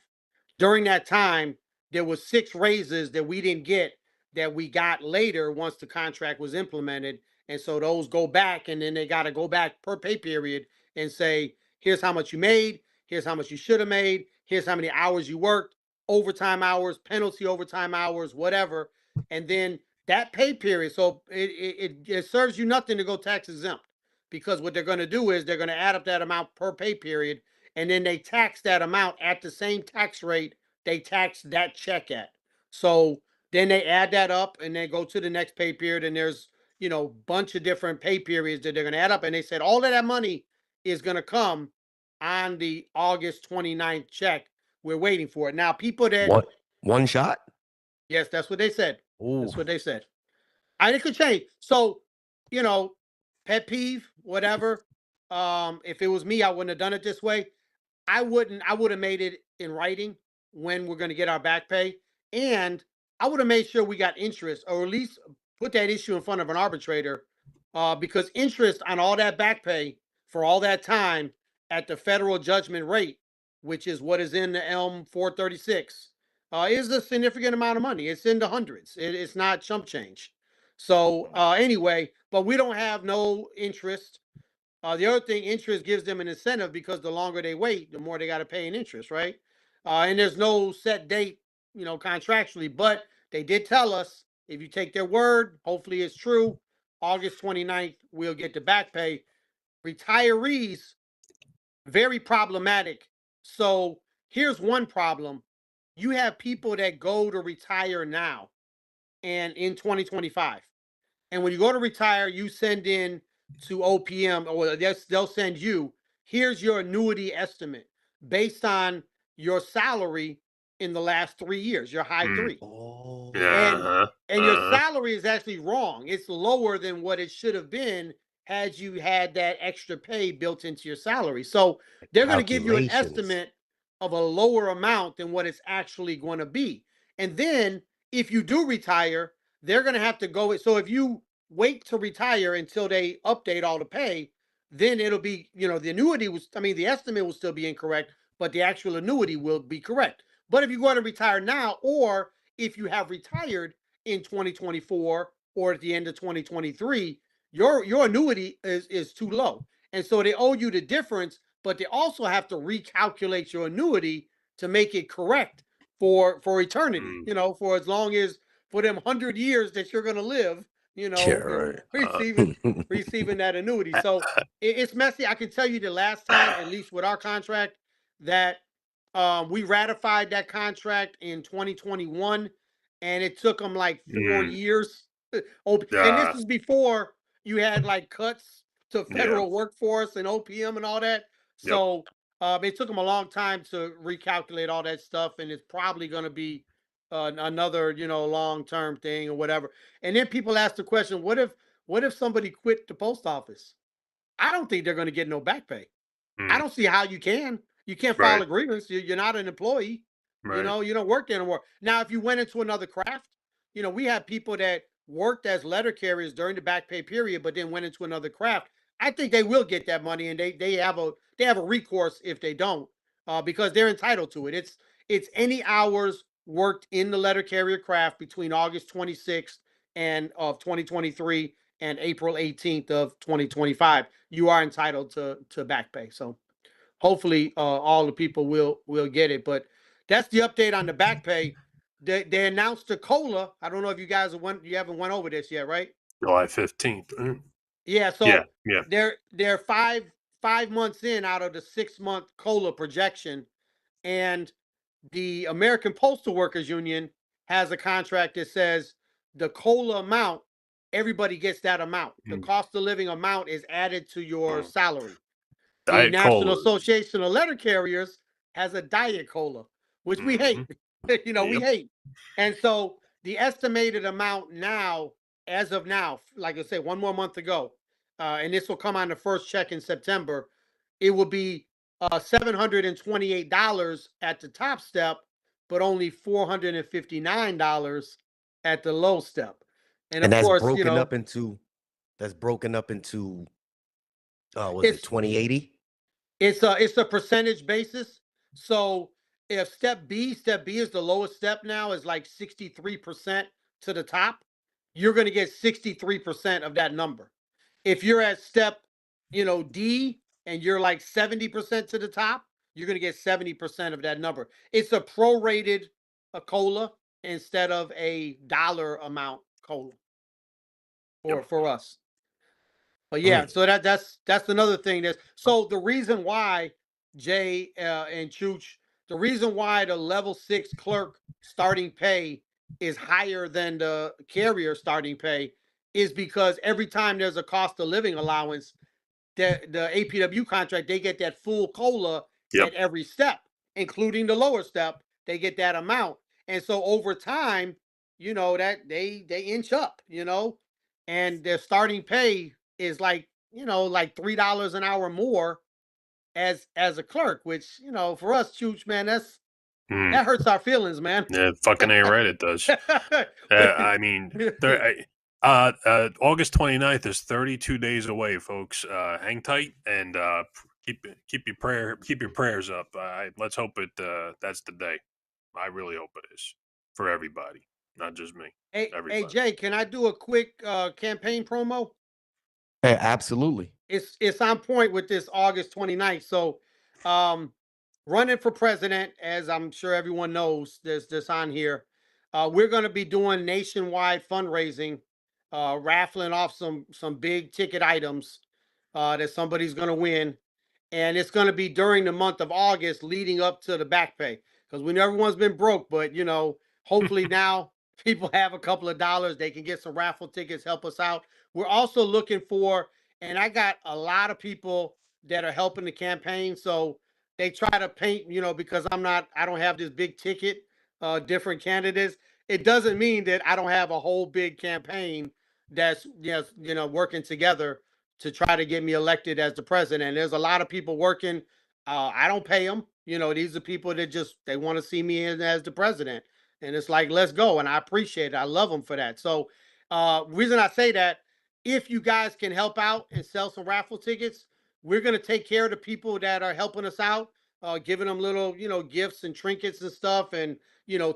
During that time, there was 6 raises that we didn't get that we got later once the contract was implemented. And so those go back, and then they got to go back per pay period and say, here's how much you made. Here's how much you should have made. Here's how many hours you worked, overtime hours, penalty overtime hours, whatever. And then that pay period. So it serves you nothing to go tax exempt, because what they're going to do is they're going to add up that amount per pay period, and then they tax that amount at the same tax rate they tax that check at. So then they add that up and they go to the next pay period, and there's, you know, bunch of different pay periods that they're going to add up. And they said all of that money is going to come on the August 29th check. We're waiting for it. Now, people that one shot? Yes, that's what they said. Ooh. That's what they said. It could change. So, you know, pet peeve, whatever. If it was me, I wouldn't have done it this way. I would have made it in writing when we're going to get our back pay. And I would have made sure we got interest, or at least put that issue in front of an arbitrator, because interest on all that back pay for all that time at the federal judgment rate, which is what is in the ELM 436, is a significant amount of money. It's in the hundreds. It's not chump change. So anyway, but we don't have no interest. The other thing, interest gives them an incentive, because the longer they wait, the more they got to pay in interest, right? And there's no set date, you know, contractually, but they did tell us, if you take their word, hopefully it's true, August 29th, we'll get the back pay. Retirees, very problematic. So here's one problem. You have people that go to retire now and in 2025. And when you go to retire, you send in to OPM, or they'll send you, here's your annuity estimate based on your salary in the last 3 years, your high 3. Oh. And your salary is actually wrong. It's lower than what it should have been had you had that extra pay built into your salary. So they're going to give you an estimate of a lower amount than what it's actually going to be. And then if you do retire, they're going to have to go. So if you wait to retire until they update all the pay, then it'll be, the annuity the estimate will still be incorrect, but the actual annuity will be correct. But if you go to retire now, or if you have retired in 2024 or at the end of 2023, your annuity is too low. And so they owe you the difference, but they also have to recalculate your annuity to make it correct for eternity, for as long as, for them 100 years that you're going to live, Yeah, right. receiving that annuity. So it's messy. I can tell you the last time, at least with our contract, that we ratified that contract in 2021, and it took them like 4 years. And this is before you had like cuts to federal workforce and OPM and all that. So it took them a long time to recalculate all that stuff, and it's probably going to be another, long-term thing or whatever. And then people ask the question, what if somebody quit the post office? I don't think they're going to get no back pay. I don't see how you can. You can't file a grievance. You're not an employee. You don't work there anymore. Now, if you went into another craft, we have people that worked as letter carriers during the back pay period, but then went into another craft. I think they will get that money, and they have a recourse if they don't, because they're entitled to it. It's any hours worked in the letter carrier craft between August 26th of 2023 and April 18th of 2025. You are entitled to back pay. So hopefully all the people will get it. But that's the update on the back pay. They announced the COLA. I don't know if you guys haven't went over this yet, right? July 15th. Yeah. So yeah. They're 5 months in out of the 6-month COLA projection, and the American Postal Workers Union has a contract that says the COLA amount, everybody gets that amount. The cost of living amount is added to your salary. The National Association of Letter Carriers has a diet COLA, which we hate. We hate. And so the estimated amount now, as of now, like I said, 1 more month to go, and this will come on the first check in September, it will be $728 at the top step, but only $459 at the low step. And of that's course, broken up into was it 2080? It's a percentage basis. So if step B is the lowest step now, is like 63% to the top, you're going to get 63% of that number. If you're at step, D, and you're like 70% to the top, you're going to get 70% of that number. It's a prorated COLA instead of a dollar amount COLA for us. But yeah, so that's another thing. So the reason why, Jay and Chooch, the reason why the level 6 clerk starting pay is higher than the carrier starting pay is because every time there's a cost of living allowance, the APW contract, they get that full COLA at every step, including the lower step. They get that amount. And so over time, that they inch up, and their starting pay is like, like $3 an hour more as a clerk, which, for us, Chooch, man, that hurts our feelings, man. Yeah, fucking ain't right, it does. I mean, August 29th is 32 days away, folks. Hang tight and keep your prayers up. Let's hope that's the day. I really hope it is for everybody, not just me. Hey, Jay, can I do a quick campaign promo? Hey, absolutely. It's on point with this August 29th. So, running for president, as I'm sure everyone knows, there's this on here. We're going to be doing nationwide fundraising, raffling off some big ticket items that somebody's going to win, and it's going to be during the month of August, leading up to the back pay, because we know everyone's been broke, but hopefully now people have a couple of dollars, they can get some raffle tickets, help us out. We're also looking for, and I got a lot of people that are helping the campaign, so they try to paint, because I don't have this big ticket, different candidates. It doesn't mean that I don't have a whole big campaign that's working together to try to get me elected as the president. There's a lot of people working. I don't pay them. These are people that they want to see me as the president. And it's like, let's go. And I appreciate it. I love them for that. So reason I say that, if you guys can help out and sell some raffle tickets, we're going to take care of the people that are helping us out, giving them little, gifts and trinkets and stuff, and,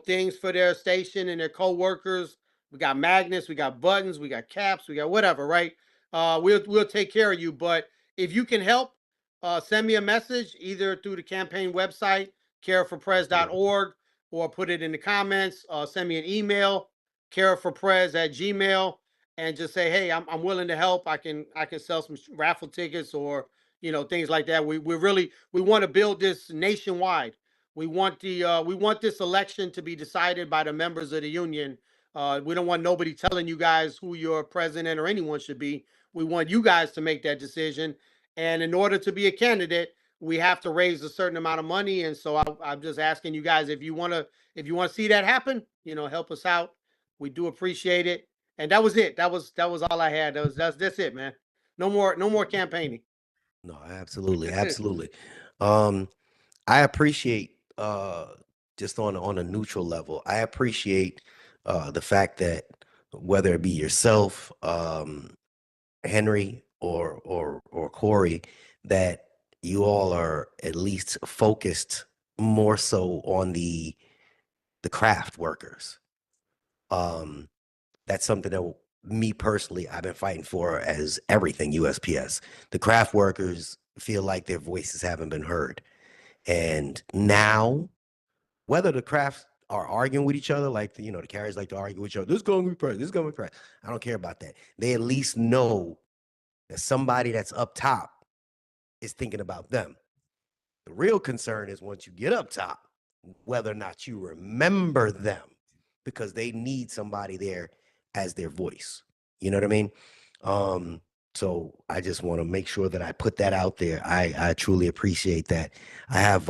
things for their station and their co-workers. We got magnets, we got buttons, we got caps, we got whatever, right? We'll take care of you. But if you can help, send me a message either through the campaign website, careforprez.org, or put it in the comments. Send me an email, careforprez@gmail, and just say, hey, I'm willing to help. I can sell some raffle tickets or things like that. We want to build this nationwide. We want this election to be decided by the members of the union. We don't want nobody telling you guys who your president or anyone should be. We want you guys to make that decision. And in order to be a candidate, we have to raise a certain amount of money. And so I'm just asking you guys, if you want to see that happen, help us out. We do appreciate it. And that was it. That was all I had. That's it, man. No more campaigning. No, absolutely, absolutely. I appreciate just on a neutral level. I appreciate the fact that whether it be yourself, Henry, or Corey, that you all are at least focused more so on the craft workers. That's something that me personally, I've been fighting for as everything USPS. The craft workers feel like their voices haven't been heard. And now, whether the crafts are arguing with each other, like, the carriers like to argue with each other, this is going to be press, this is going to be press. I don't care about that. They at least know that somebody that's up top is thinking about them. The real concern is once you get up top, whether or not you remember them, because they need somebody there as their voice. You know what I mean? So I just want to make sure that I put that out there. I truly appreciate that. I have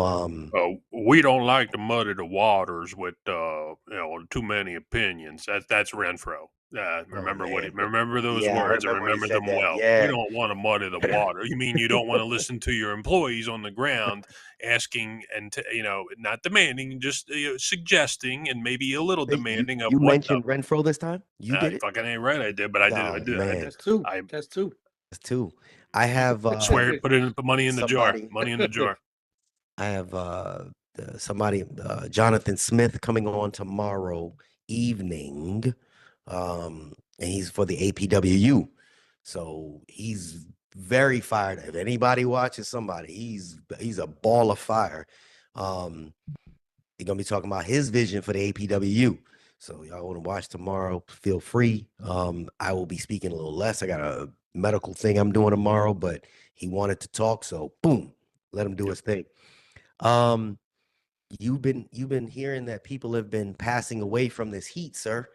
we don't like to muddy the waters with too many opinions. That's Renfro. Remember those words. I remember them well. Yeah. We don't want to muddy the water. You mean you don't want to listen to your employees on the ground asking and not demanding, just suggesting, and maybe a little demanding of you what mentioned Renfro this time. You did it. Fucking ain't right. I did, but I did. Man. That's two. That's two. I have swear. Put money in the jar. Money in the jar. I have somebody, Jonathan Smith, coming on tomorrow evening, and he's for the APWU. So he's very fired. If anybody watches somebody, he's a ball of fire. He's gonna be talking about his vision for the APWU. So y'all want to watch tomorrow, feel free. I will be speaking a little less. I got a medical thing I'm doing tomorrow, but he wanted to talk, so boom, let him do his thing. You've been hearing that people have been passing away from this heat, sir.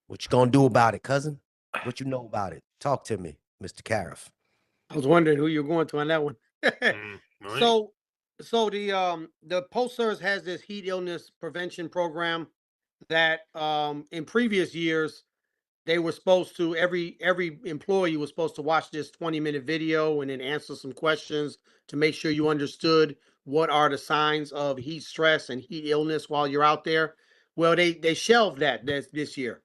What you gonna do about it, cousin? What you know about it? Talk to me, Mr. Caref. I was wondering who you're going to on that one. Right. So the Postal Service has this heat illness prevention program that in previous years they were supposed to, every employee was supposed to watch this 20-minute video and then answer some questions to make sure you understood what are the signs of heat stress and heat illness while you're out there. Well, they shelved that this year.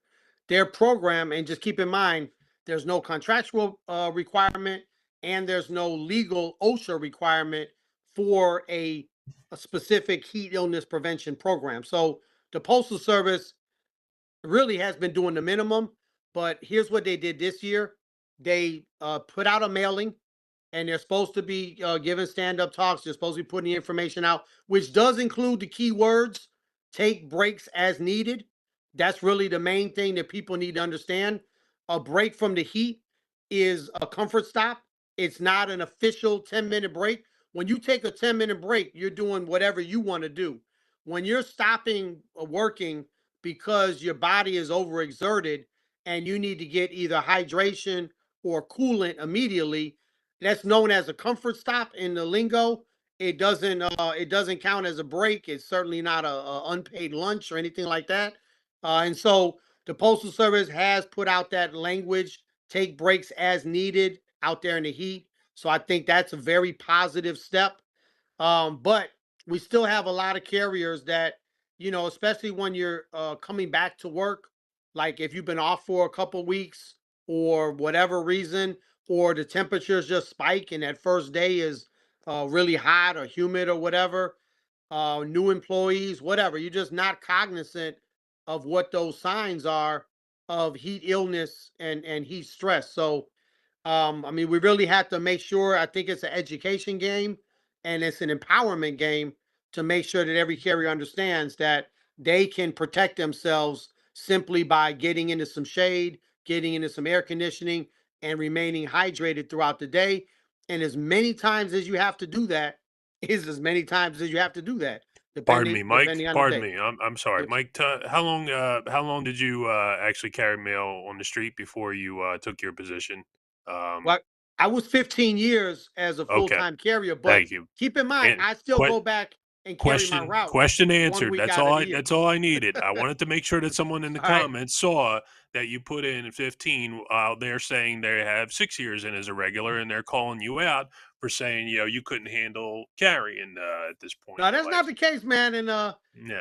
Their program, and just keep in mind, there's no contractual requirement and there's no legal OSHA requirement for a specific heat illness prevention program. So the Postal Service really has been doing the minimum, but here's what they did this year. They put out a mailing, and they're supposed to be giving stand-up talks. They're supposed to be putting the information out, which does include the key words, take breaks as needed. That's really the main thing that people need to understand. A break from the heat is a comfort stop. It's not an official 10-minute break. When you take a 10-minute break, you're doing whatever you want to do. When you're stopping working because your body is overexerted and you need to get either hydration or coolant immediately, that's known as a comfort stop in the lingo. It doesn't count as a break. It's certainly not a unpaid lunch or anything like that. And so the Postal Service has put out that language, take breaks as needed out there in the heat. So I think that's a very positive step. But we still have a lot of carriers that, especially when you're coming back to work, like if you've been off for a couple weeks or whatever reason, or the temperatures just spike and that first day is really hot or humid or whatever, new employees, whatever, you're just not cognizant of what those signs are of heat illness and heat stress. So I mean, we really have to make sure. I think it's an education game and it's an empowerment game to make sure that every carrier understands that they can protect themselves simply by getting into some shade, getting into some air conditioning, and remaining hydrated throughout the day. And as many times as you have to do that is as many times as you have to do that, Pardon me, Mike. depending on the Pardon day. me. I'm sorry, Mike. How long did you actually carry mail on the street before you took your position? Well, I was 15 years as a Okay. full-time carrier, but Thank you. keep in mind, And I still go back and carry my route question 1 answered. week That's out of the year. that's all I needed. I wanted to make sure that someone in the All right. comments saw that you put in 15. They're saying they have 6 years in as a regular, and they're calling you out for saying, you know, you couldn't handle carrying at this point No, in your that's not life. the case, man. And Yeah.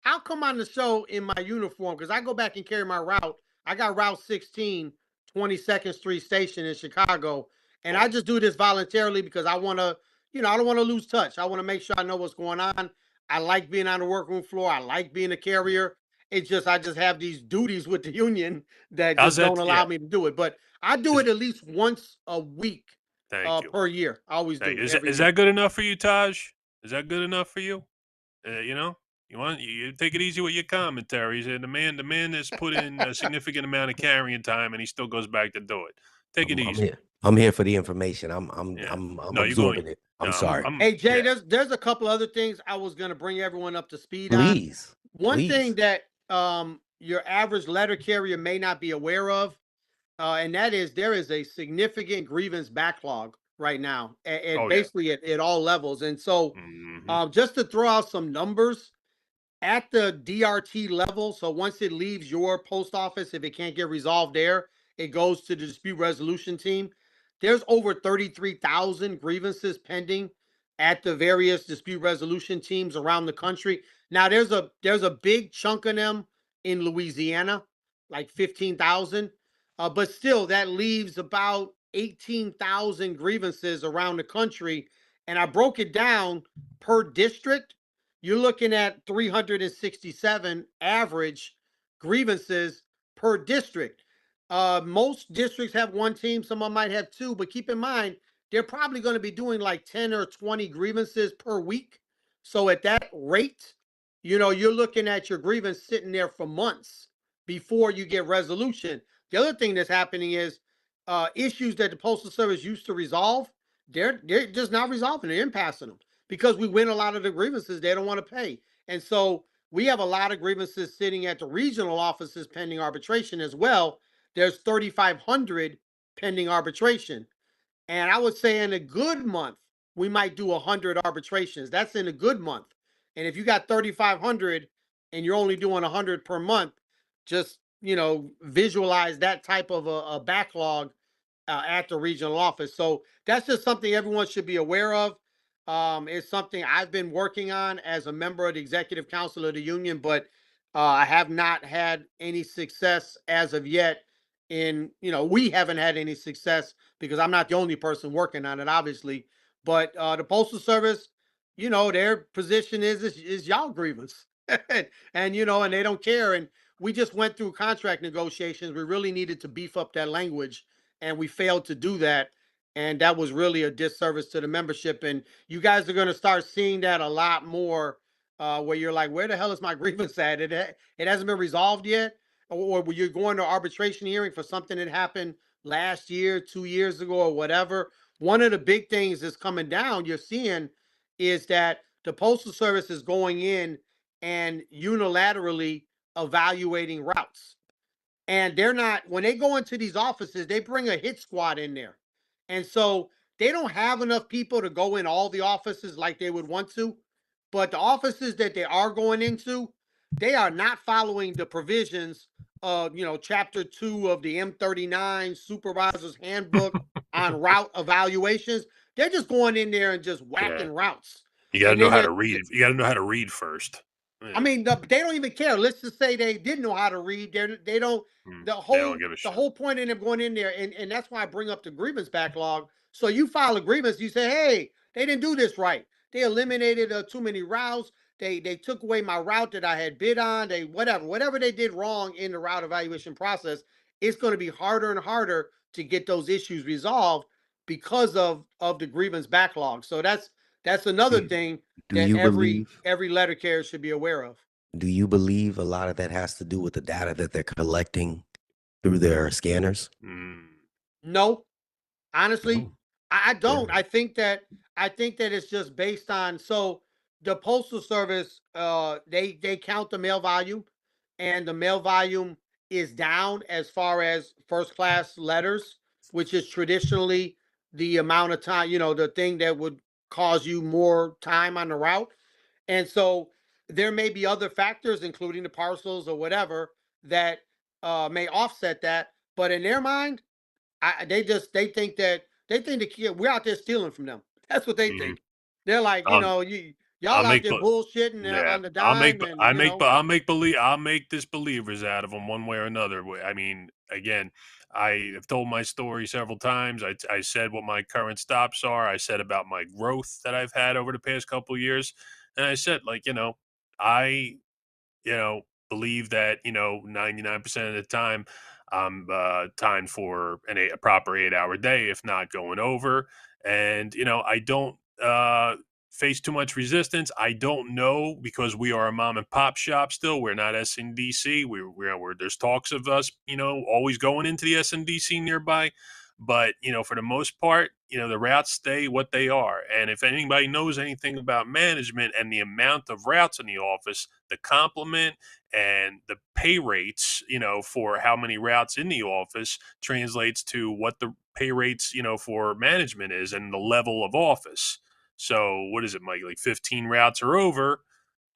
I'll come on the show in my uniform because I go back and carry my route. I got Route 16, 22nd Street Station in Chicago, and I Cool. just do this voluntarily because I want to, I don't want to lose touch. I want to make sure I know what's going on. I like being on the workroom floor. I like being a carrier. It's just I just have these duties with the union that How's just that? don't allow Yeah. me to do it. But I do it at least once a week Thank you. per year. I always Thank do you. every Is year. that good enough for you, Taj? Is that good enough for you? You know, you take it easy with your commentaries. And the man has put in a significant amount of carrying time, and he still goes back to do it. Take it I'm easy. here. I'm here for the information. Yeah. I'm No, you're going. absorbing it. No, I'm sorry. Hey Jay, yeah. there's a couple other things I was gonna bring everyone up to speed on. Please, One thing please. that your average letter carrier may not be aware of, and that is there is a significant grievance backlog right now at Oh yeah. basically at all levels. And so Mhm. just to throw out some numbers at the DRT level, so once it leaves your post office, if it can't get resolved there, it goes to the dispute resolution team. There's over 33,000 grievances pending at the various dispute resolution teams around the country. Now there's a big chunk of them in Louisiana, like 15,000. But still that leaves about 18,000 grievances around the country. And I broke it down per district. You're looking at 367 average grievances per district. Most districts have one team, some of them might have two, but keep in mind, they're probably going to be doing like 10 or 20 grievances per week. So at that rate, you're looking at your grievance sitting there for months before you get resolution. The other thing that's happening is issues that the Postal Service used to resolve, they're just not resolving, they're impassing them because we win a lot of the grievances they don't want to pay. And so we have a lot of grievances sitting at the regional offices pending arbitration as well. There's 3,500 pending arbitration. And I would say in a good month, we might do 100 arbitrations. That's in a good month. And if you got 3,500 and you're only doing 100 per month, just, visualize that type of a backlog at the regional office. So that's just something everyone should be aware of. It's something I've been working on as a member of the executive council of the union, but I have not had any success as of yet. We haven't had any success because I'm not the only person working on it, obviously. But the Postal Service, their position is y'all grievance, and they don't care. And we just went through contract negotiations. We really needed to beef up that language and we failed to do that. And that was really a disservice to the membership. And you guys are going to start seeing that a lot more, where you're like, where the hell is my grievance at? It hasn't been resolved yet. Or you're going to arbitration hearing for something that happened last year, 2 years ago, or whatever. One of the big things that's coming down, you're seeing, is that the Postal Service is going in and unilaterally evaluating routes. And they're not, when they go into these offices, they bring a hit squad in there. And so they don't have enough people to go in all the offices like they would want to. But the offices that they are going into, they are not following the provisions of, chapter 2 of the M39 supervisor's handbook on route evaluations. They're just going in there and just whacking routes. You got to And know then how to read. You got to know how to read first. I mean, they don't even care. Let's just say they didn't know how to read. They don't. They don't give a The shit. whole point in them going in there, and that's why I bring up the grievance backlog. So you file a grievance, you say, hey, they didn't do this right. They eliminated too many routes. They took away my route that I had bid on. They whatever they did wrong in the route evaluation process. It's going to be harder and harder to get those issues resolved because of the grievance backlog. So that's another thing that every letter carrier should be aware of. Do you believe a lot of that has to do with the data that they're collecting through their scanners? No, honestly, No. I don't. Really? I think that it's just based on, so the Postal Service, they count the mail volume, and the mail volume is down as far as first class letters, which is traditionally the amount of time, the thing that would cause you more time on the route. And so there may be other factors, including the parcels or whatever, that may offset that. But in their mind, they think that we're out there stealing from them. That's what they think. They're like, I'll y'all out make there bullshitting yeah. on the dime, and I'll make disbelievers out of them one way or another. I mean, again, I have told my story several times. I said what my current stops are. I said about my growth that I've had over the past couple of years, and I said, like, I believe that 99% of the time I'm timed for a proper 8-hour day, if not going over. And I don't face too much resistance. I don't know, because we are a mom and pop shop still. We're not SNDC. We're there's talks of us always going into the SNDC nearby. But for the most part, the routes stay what they are. And if anybody knows anything about management and the amount of routes in the office, the complement and the pay rates, for how many routes in the office translates to what the pay rates, for management is, and the level of office. So what is it, Mike? Like 15 routes or over.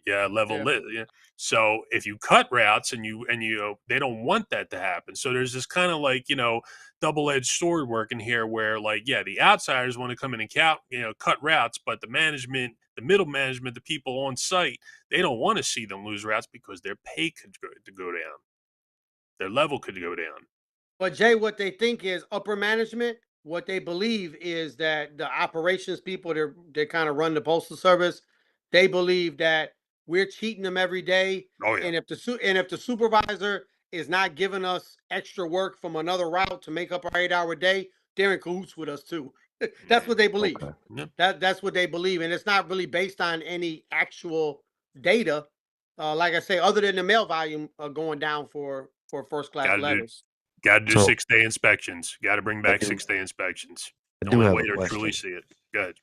Yeah, level lit. Yeah. So if you cut routes and they don't want that to happen. So there's this kind of like, double-edged sword working here where, like, yeah, the outsiders want to come in and cut routes, but the management, the middle management, the people on site, they don't want to see them lose routes because their pay could go down. Their level could go down. But Jay, what they think is upper management. What they believe is that the operations people, they kind of run the Postal Service. They believe that we're cheating them every day. Oh yeah. And if the supervisor is not giving us extra work from another route to make up our 8-hour day, they're in cahoots with us too. That's what they believe. Okay. Yep. That's what they believe, and it's not really based on any actual data. Like I say, other than the mail volume going down for first class letters. Got to do So- 6-day inspections. Got to bring back 6-day inspections. I The do only have way a to truly question. see it. Good.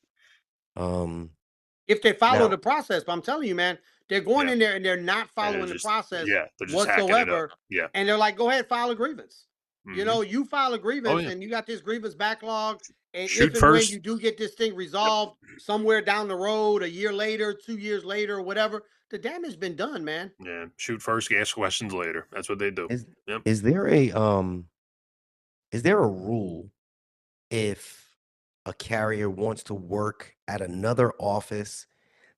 If they follow Now- the process, but I'm telling you, man, they're going in there and they're not following the process they're just hacking it whatsoever. up. Yeah. And they're like, go ahead, file a grievance. Mhm. You file a grievance yeah. and you got this grievance backlog. And Shoot if and first. when you do get this thing resolved somewhere down the road, a year later, 2 years later, or whatever, the damage been done, man. Yeah. Shoot first, ask questions later. That's what they do. Yep. Is there a rule if a carrier wants to work at another office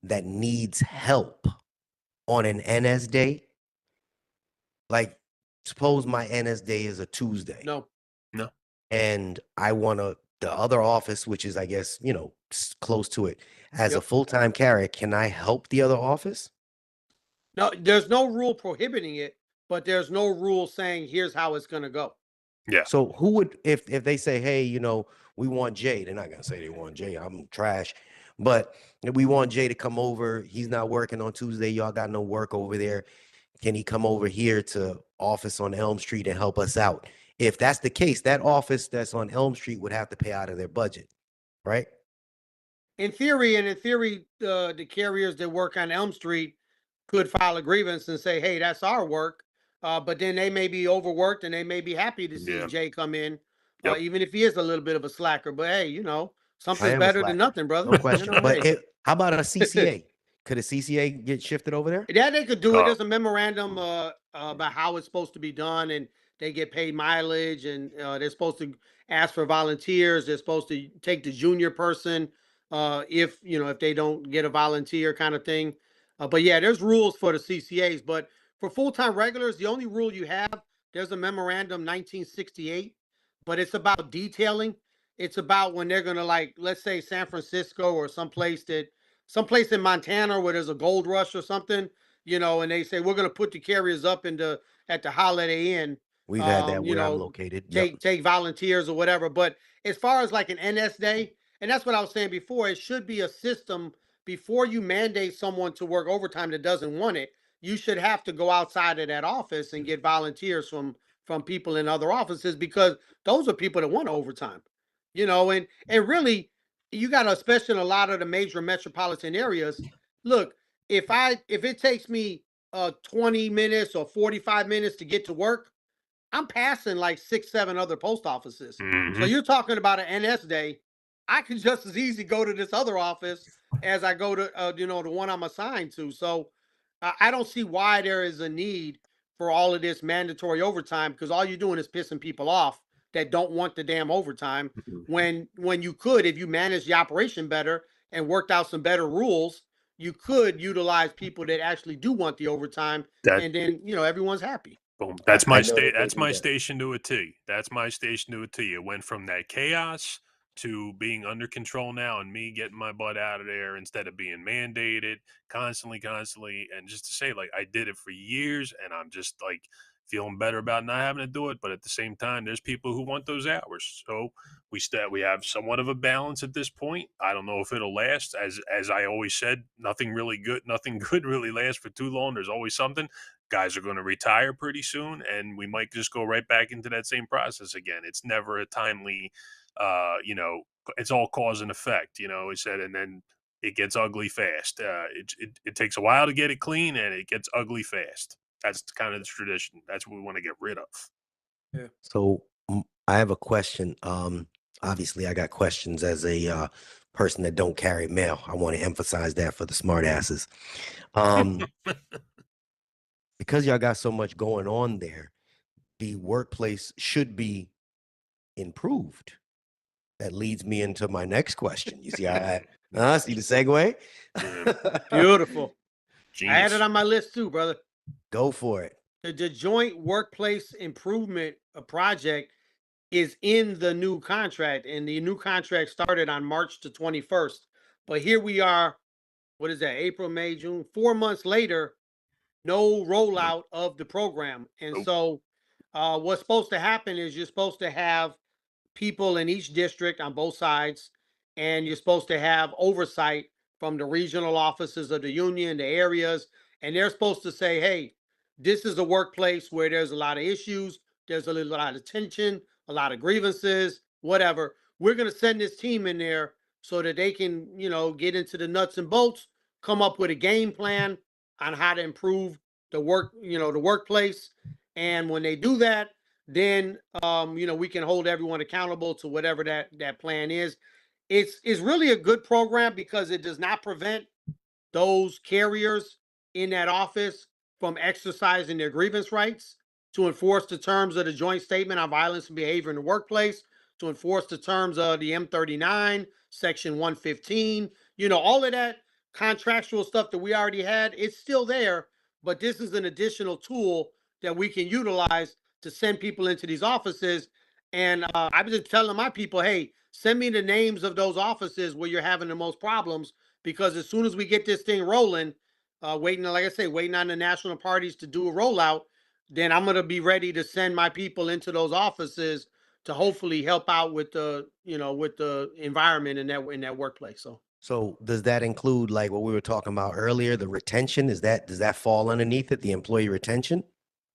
that needs help on an NS day? Like, suppose my NS day is a Tuesday. No. And I want the other office, which is, I guess, close to it, as a full-time carrier, can I help the other office? No, there's no rule prohibiting it, but there's no rule saying here's how it's gonna go. Yeah. So who would, if they say, hey, we want Jay, they're not gonna say they want Jay, I'm trash, but we want Jay to come over. He's not working on Tuesday. Y'all got no work over there. Can he come over here to office on Elm Street and help us out? If that's the case, that office that's on Elm Street would have to pay out of their budget, right? In theory, the carriers that work on Elm Street could file a grievance and say, hey, that's our work. But then they may be overworked and they may be happy to see Jay come in, even if he is a little bit of a slacker. But hey, something's better than nothing, brother. No question. But hey. how about a CCA? Could a CCA get shifted over there? Yeah, they could do it. There's a memorandum about how it's supposed to be done, and they get paid mileage, and they're supposed to ask for volunteers. They're supposed to take the junior person if they don't get a volunteer kind of thing. But yeah, there's rules for the CCAs. But for full-time regulars, the only rule you have, there's a memorandum 1968, but it's about detailing. It's about when they're gonna, like, let's say San Francisco or someplace in Montana where there's a gold rush or something, and they say we're gonna put the carriers up at the Holiday Inn. We've had that where I'm located. Take volunteers or whatever. But as far as like an NS day, and that's what I was saying before, it should be a system before you mandate someone to work overtime that doesn't want it. You should have to go outside of that office and get volunteers from people in other offices, because those are people that want overtime. And really, you got to, especially in a lot of the major metropolitan areas. Look, if it takes me 20 minutes or 45 minutes to get to work, I'm passing like 6, 7 other post offices. So you're talking about an NS day. I can just as easy go to this other office as I go to, the one I'm assigned to. So I don't see why there is a need for all of this mandatory overtime, because all you're doing is pissing people off that don't want the damn overtime. When you could, if you manage the operation better and worked out some better rules, you could utilize people that actually do want the overtime, and then everyone's happy. Boom. That's my state. That's my station to a T. That's my station to a T. It went from that chaos to being under control now, and me getting my butt out of there instead of being mandated constantly. And just to say, like, I did it for years, and I'm just like feeling better about not having to do it. But at the same time, there's people who want those hours. So we have somewhat of a balance at this point. I don't know if it'll last. As I always said, nothing good really lasts for too long. There's always something. Guys are going to retire pretty soon, and we might just go right back into that same process again. It's never a timely, it's all cause and effect, he said, and then it gets ugly fast. It takes a while to get it clean, and it gets ugly fast. That's kind of the tradition. That's what we want to get rid of. Yeah. So I have a question. Obviously, I got questions as a person that don't carry mail. I want to emphasize that for the smart asses. Because y'all got so much going on there, the workplace should be improved. That leads me into my next question. You see, I see the segue. Beautiful. Genius. I had it on my list too, brother. Go for it. The joint workplace improvement project is in the new contract, and the new contract started on March the 21st. But here we are, what is that, April, May, June, 4 months later, no rollout of the program. And so what's supposed to happen is you're supposed to have people in each district on both sides, and you're supposed to have oversight from the regional offices of the union, the areas, and they're supposed to say, hey, this is a workplace where there's a lot of issues, there's a lot of tension, a lot of grievances, whatever. We're going to send this team in there so that they can, get into the nuts and bolts, come up with a game plan on how to improve the workplace. And when they do that, then we can hold everyone accountable to whatever that plan is. It's really a good program because it does not prevent those carriers in that office from exercising their grievance rights, to enforce the terms of the joint statement on violence and behavior in the workplace, to enforce the terms of the M39, section 115, all of that contractual stuff that we already had. It's still there, but this is an additional tool that we can utilize to send people into these offices. And I've been telling my people, hey, send me the names of those offices where you're having the most problems, because as soon as we get this thing rolling, waiting on the national parties to do a rollout, then I'm going to be ready to send my people into those offices to hopefully help out with the environment in that workplace. So does that include, like what we were talking about earlier, the retention? Does that fall underneath it, the employee retention?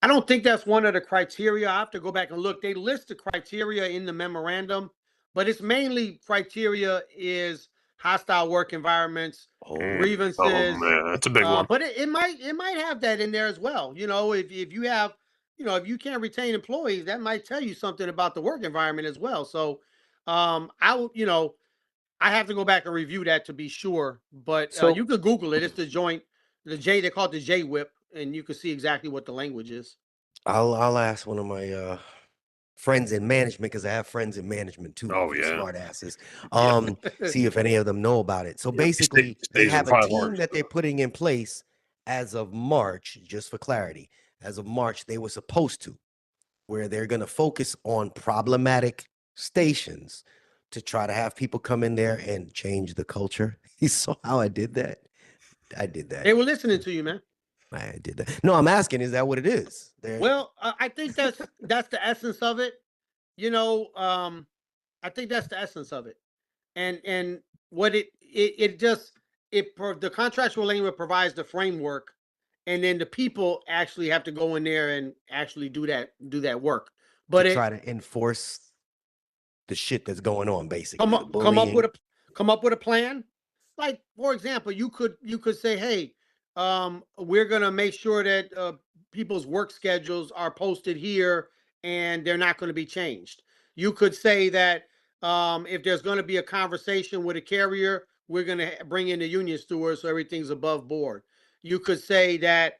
I don't think that's one of the criteria. I have to go back and look. They list the criteria in the memorandum, but it's mainly criteria is hostile work environments, grievances. Oh man, that's a big one. But it might have that in there as well. If you have, if you can't retain employees, that might tell you something about the work environment as well. So I have to go back and review that to be sure. But you could Google it. It's the J. They call it the J whip, and you can see exactly what the language is. I'll ask one of my friends in management, because I have friends in management too. Oh yeah, smart asses. See if any of them know about it. So basically, they have a team that they're putting in place, as of March, just for clarity, as of March, they were supposed to, where they're going to focus on problematic stations to try to have people come in there and change the culture. You saw how I did that? I did that. They were listening to you, man. I did that. No, I'm asking, is that what it is? Well, I think that's the essence of it. You know, I think that's the essence of it. And what the contractual language provides the framework, and then the people actually have to go in there and actually do that work. But to try to enforce the shit that's going on, basically. come up with a plan. Like, for example, you could say, hey, we're gonna make sure that people's work schedules are posted here and they're not going to be changed. You could say that if there's going to be a conversation with a carrier, we're going to bring in the union steward so everything's above board. You could say that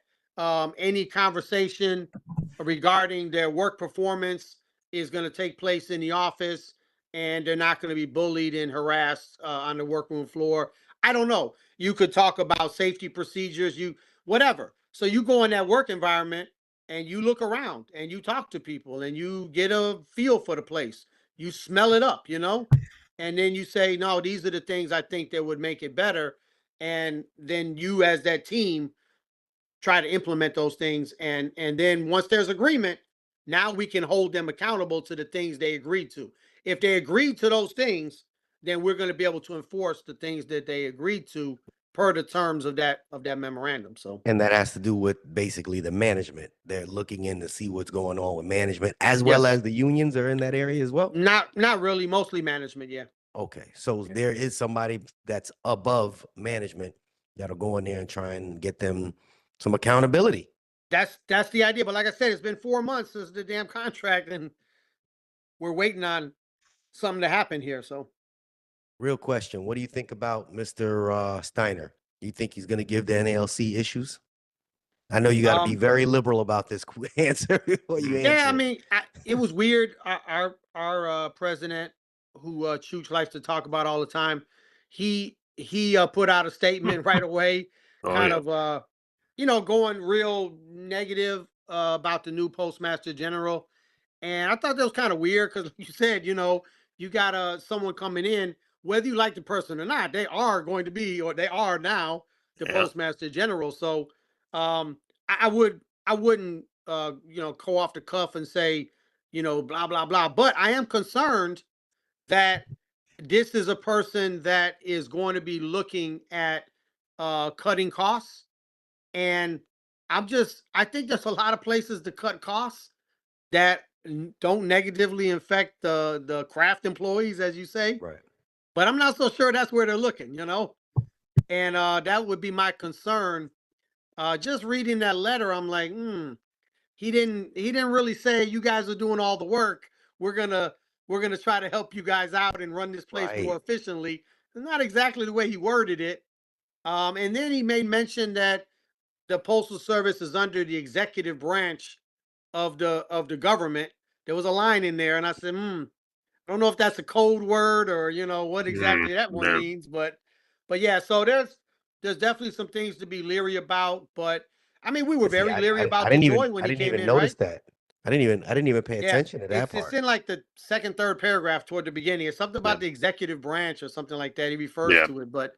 any conversation regarding their work performance is going to take place in the office, and they're not going to be bullied and harassed on the workroom floor. I don't know. You could talk about safety procedures, whatever. So you go in that work environment and you look around and you talk to people and you get a feel for the place. You smell it up, and then you say, no, these are the things I think that would make it better. And then you, as that team, try to implement those things. And then once there's agreement, now we can hold them accountable to the things they agreed to. If they agreed to those things, then we're going to be able to enforce the things that they agreed to per the terms of that memorandum. So, and that has to do with basically the management. They're looking in to see what's going on with management, as well as the unions are in that area as well. Not really, mostly management. Yeah. Okay, so there is somebody that's above management that'll go in there and try and get them some accountability. That's the idea. But like I said, it's been 4 months since the damn contract, and we're waiting on something to happen here. So, real question: what do you think about Mr. Steiner? Do you think he's going to give the NALC issues? I know you got to be very liberal about this answer. I mean, it was weird. Our president, who Chooch likes to talk about all the time, he put out a statement right away, of going real negative about the new postmaster general. And I thought that was kind of weird because, like you said, you got someone coming in, whether you like the person or not, they are going to be, or they are now, the postmaster general. So I wouldn't go off the cuff and say, blah blah blah. But I am concerned that this is a person that is going to be looking at cutting costs. And I think there's a lot of places to cut costs that don't negatively affect the craft employees, as you say. Right. But I'm not so sure that's where they're looking, and that would be my concern. Just reading that letter, I'm like, he didn't really say you guys are doing all the work. We're gonna try to help you guys out and run this place more efficiently. It's not exactly the way he worded it. And then he made mention that the Postal Service is under the executive branch of the government. There was a line in there, and I said, I don't know if that's a code word or what exactly that one means, but yeah. So there's definitely some things to be leery about, but I mean, we were very leery about the Joy when he came in. I didn't even notice that. I didn't even pay attention to that part. It's in like the second, third paragraph toward the beginning. It's something about the executive branch or something like that. He refers to it, but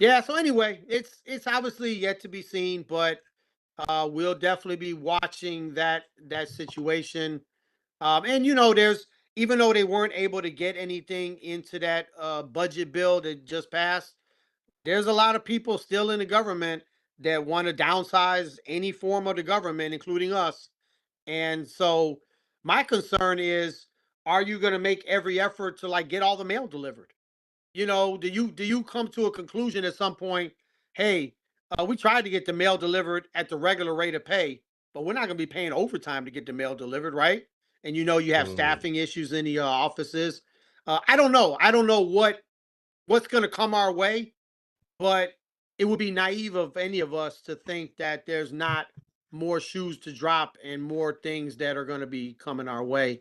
yeah. So anyway, it's obviously yet to be seen, but we'll definitely be watching that situation. And there's, even though they weren't able to get anything into that budget bill that just passed, there's a lot of people still in the government that want to downsize any form of the government, including us. And so my concern is, are you going to make every effort to get all the mail delivered? Do you come to a conclusion at some point, hey, we tried to get the mail delivered at the regular rate of pay, but we're not going to be paying overtime to get the mail delivered, right? And you have staffing issues in the offices. I don't know. I don't know what's going to come our way, but it would be naive of any of us to think that there's not more shoes to drop and more things that are going to be coming our way.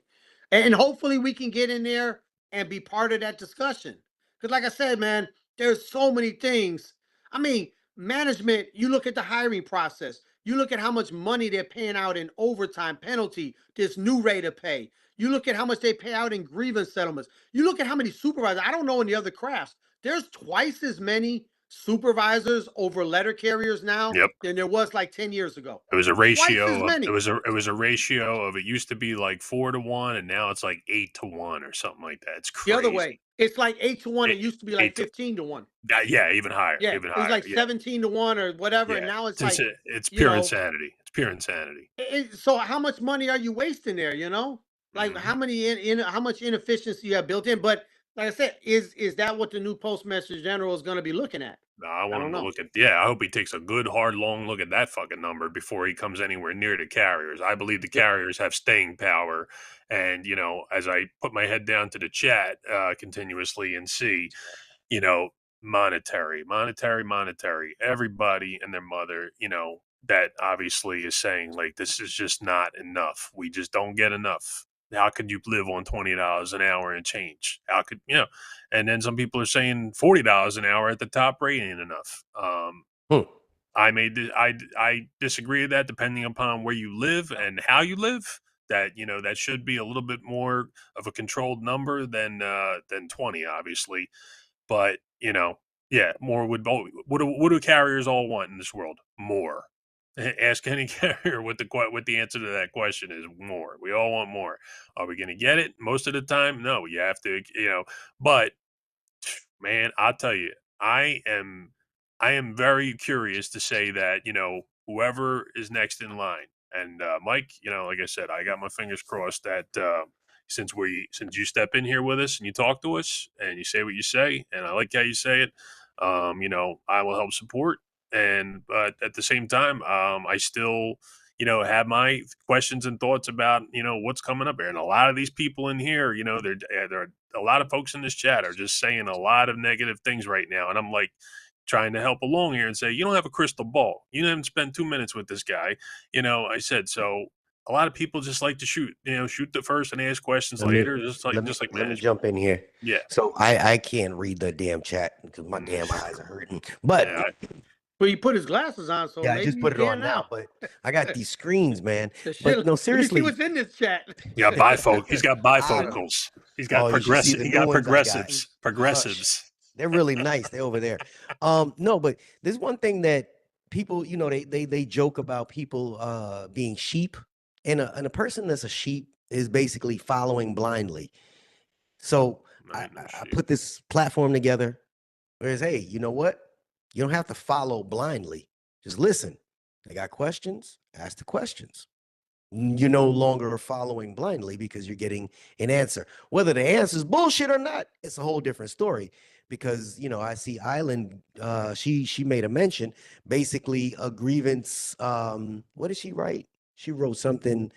And hopefully we can get in there and be part of that discussion. Because like I said, man, there's so many things. I mean, management, you look at the hiring process. You look at how much money they're paying out in overtime penalty, this new rate of pay. You look at how much they pay out in grievance settlements. You look at how many supervisors. I don't know in the other crafts. There's twice as many supervisors over letter carriers now Yep. than there was like 10 years ago. It was a Twice as ratio. many. It was a ratio of, it used to be like 4 to 1, and now it's like 8 to 1 or something like that. It's The crazy. other way, it's like 8 to 1. It Eight- used to be like 8 to 15 to 1. Yeah, even higher. Yeah, even it was higher. like Yeah. 17 to 1 or whatever, and Yeah. now it's It's, like, it's you pure know, insanity. It's pure insanity. so how much money are you wasting there? You know, like Mhm. how many how much inefficiency you have built in? But like I said, is that what the new Postmaster General is going to be looking at? No, I want don't him to know. look at. Yeah, I hope he takes a good, hard, long look at that fucking number before he comes anywhere near the carriers. I believe the carriers have staying power, and you know, as I put my head down to the chat continuously and see, you know, monetary. Everybody and their mother, you know, that obviously is saying like this is just not enough. We just don't get enough. How could you live on $20 an hour and change? How could you know? And then some people are saying $40 an hour at the top rate ain't enough. I disagree with that depending upon where you live and how you live. That you know that should be a little bit more of a controlled number than 20, obviously. But you know, yeah, more would. What do carriers all want in this world? More. Ask any carrier what the answer to that question is. More. We all want more. Are we going to get it most of the time? No. You have to. You know, but man, I'll tell you, I am very curious to say that, you know, whoever is next in line. And Mike, you know, like I said, I got my fingers crossed that since you step in here with us and you talk to us and you say what you say, and I like how you say it, you know, I will help support. And but at the same time, I still, you know, have my questions and thoughts about, you know, what's coming up here. And a lot of these people in here, you know, they're a lot of folks in this chat are just saying a lot of negative things right now. And I'm like trying to help along here and say, you don't have a crystal ball. You haven't spent 2 minutes with this guy. You know, I said, so a lot of people just like to shoot the first and ask questions later. Let me management. jump in here. Yeah. So I can't read the damn chat because my damn eyes are hurting. But Yeah, Well, he put his glasses on, so yeah, maybe I just put it you on can now. But I got these screens, man. The shit- But no, Let me seriously. see what's in this chat. He's got bifocals. He's got Oh, you should see the new ones I got. progressives. They're really nice. They're over there. No, but there's one thing that people, you know, they joke about people being sheep, and a person that's a sheep is basically following blindly. So I put this platform together. Whereas, hey, you know what? You don't have to follow blindly. Just listen. They got questions. Ask the questions. You're no longer following blindly because you're getting an answer. Whether the answer is bullshit or not, it's a whole different story. Because, you know, I see Island, she made a mention, basically a grievance. What did she write? She wrote something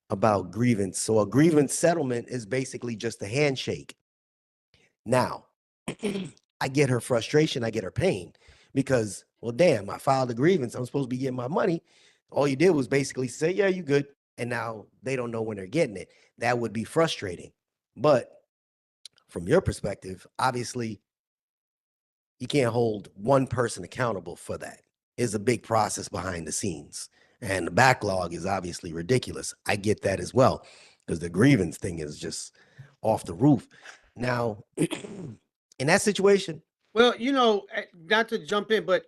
about grievance. So a grievance settlement is basically just a handshake. Now, I get her frustration, I get her pain, because, well, damn, I filed a grievance. I'm supposed to be getting my money. All you did was basically say, yeah, you good. And now they don't know when they're getting it. That would be frustrating. But from your perspective, obviously, you can't hold one person accountable for that. It's a big process behind the scenes. And the backlog is obviously ridiculous. I get that as well, because the grievance thing is just off the roof. Now, in that situation, Well, you know, not to jump in, but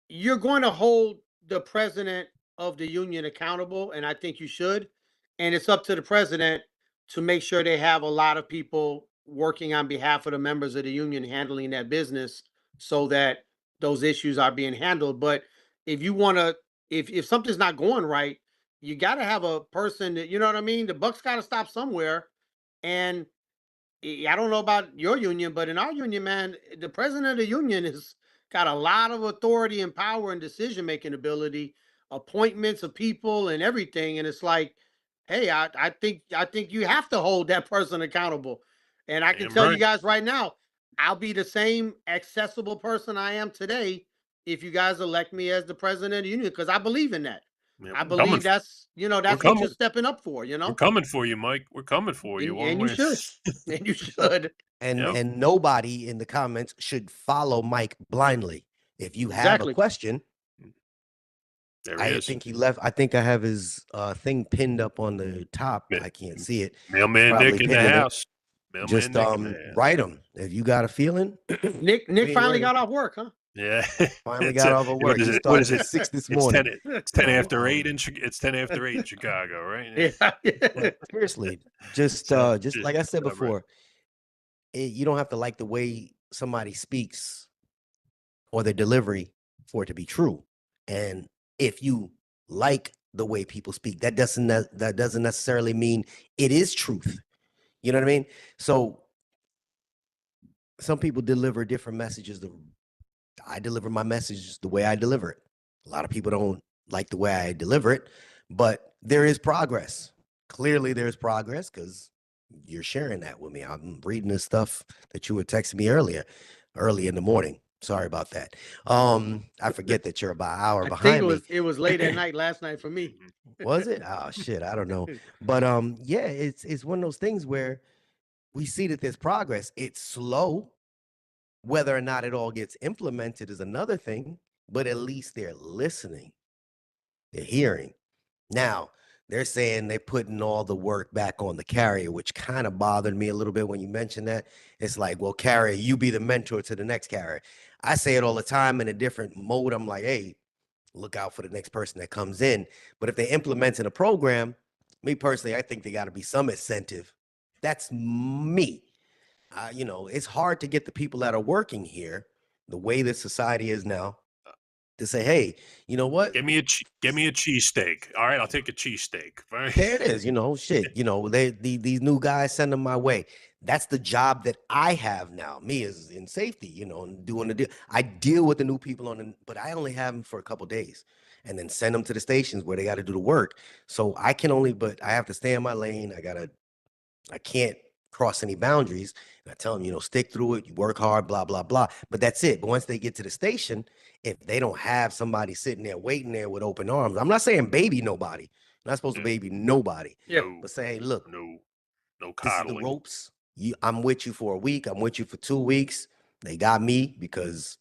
you're going to hold the president of the union accountable, and I think you should. And it's up to the president to make sure they have a lot of people working on behalf of the members of the union handling that business so that those issues are being handled. But if you want to, if something's not going right, you got to have a person that, you know what I mean? The buck's got to stop somewhere. And I don't know about your union, but in our union, man, the president of the union has got a lot of authority and power and decision-making ability, appointments of people and everything. And it's like, hey, I think you have to hold that person accountable. And I can tell you guys right now, I'll be the same accessible person I am today if you guys elect me as the president of the union, because I believe in that. Yeah, I believe that's, you know, that's what you're stepping up for, you know? We're coming for you, Mike. We're coming for you. And you should. And you should. and nobody in the comments should follow Mike blindly. If you have a question, There he I is. think he left. I think I have his thing pinned up on the top. I can't see it. Mailman Probably Nick in the pinned it. house. Mailman Just Nick in the house. write him if you got a feeling. Nick ain't finally ready. got off work, huh? Yeah. Finally got off of work. He started at 6 this morning. It's 10 No, after 8 it's 10 after 8 in Chicago, right? Yeah. But seriously, just like I said before, you don't have to like the way somebody speaks or their delivery for it to be true. And if you like the way people speak, that doesn't necessarily mean it is truth. You know what I mean? So some people deliver different messages. I deliver my messages the way I deliver it. A lot of people don't like the way I deliver it, but there is progress. Clearly there's progress because you're sharing that with me. I'm reading the stuff that you were texting me early in the morning. Sorry about that. I forget that you're about an hour behind me. It was late at night last night for me. Was it? Oh shit, I don't know. But yeah, it's one of those things where we see that there's progress. It's slow. Whether or not it all gets implemented is another thing, but at least they're listening. They're hearing. Now, they're saying they're putting all the work back on the carrier, which kind of bothered me a little bit when you mentioned that. It's like, well, carrier, you be the mentor to the next carrier. I say it all the time in a different mode. I'm like, hey, look out for the next person that comes in. But if they're implementing a program, me personally, I think they got to be some incentive. That's me. You know, it's hard to get the people that are working here, the way that society is now, to say, hey, you know what? Give me a cheesesteak. All right, I'll take a cheesesteak. There it is. You know, shit. You know, these new guys send them my way. That's the job that I have now. Me is in safety. You know, and doing the deal. I deal with the new people but I only have them for a couple of days, and then send them to the stations where they got to do the work. So I have to stay in my lane. I can't cross any boundaries. And I tell them, you know, stick through it, you work hard, blah, blah, blah. But that's it. But once they get to the station, if they don't have somebody sitting there waiting there with open arms, I'm not saying baby nobody. I'm not supposed to baby nobody. Yeah. But say, hey, look, no this is coddling. the ropes. I'm with you for a week. I'm with you for 2 weeks. They got me because,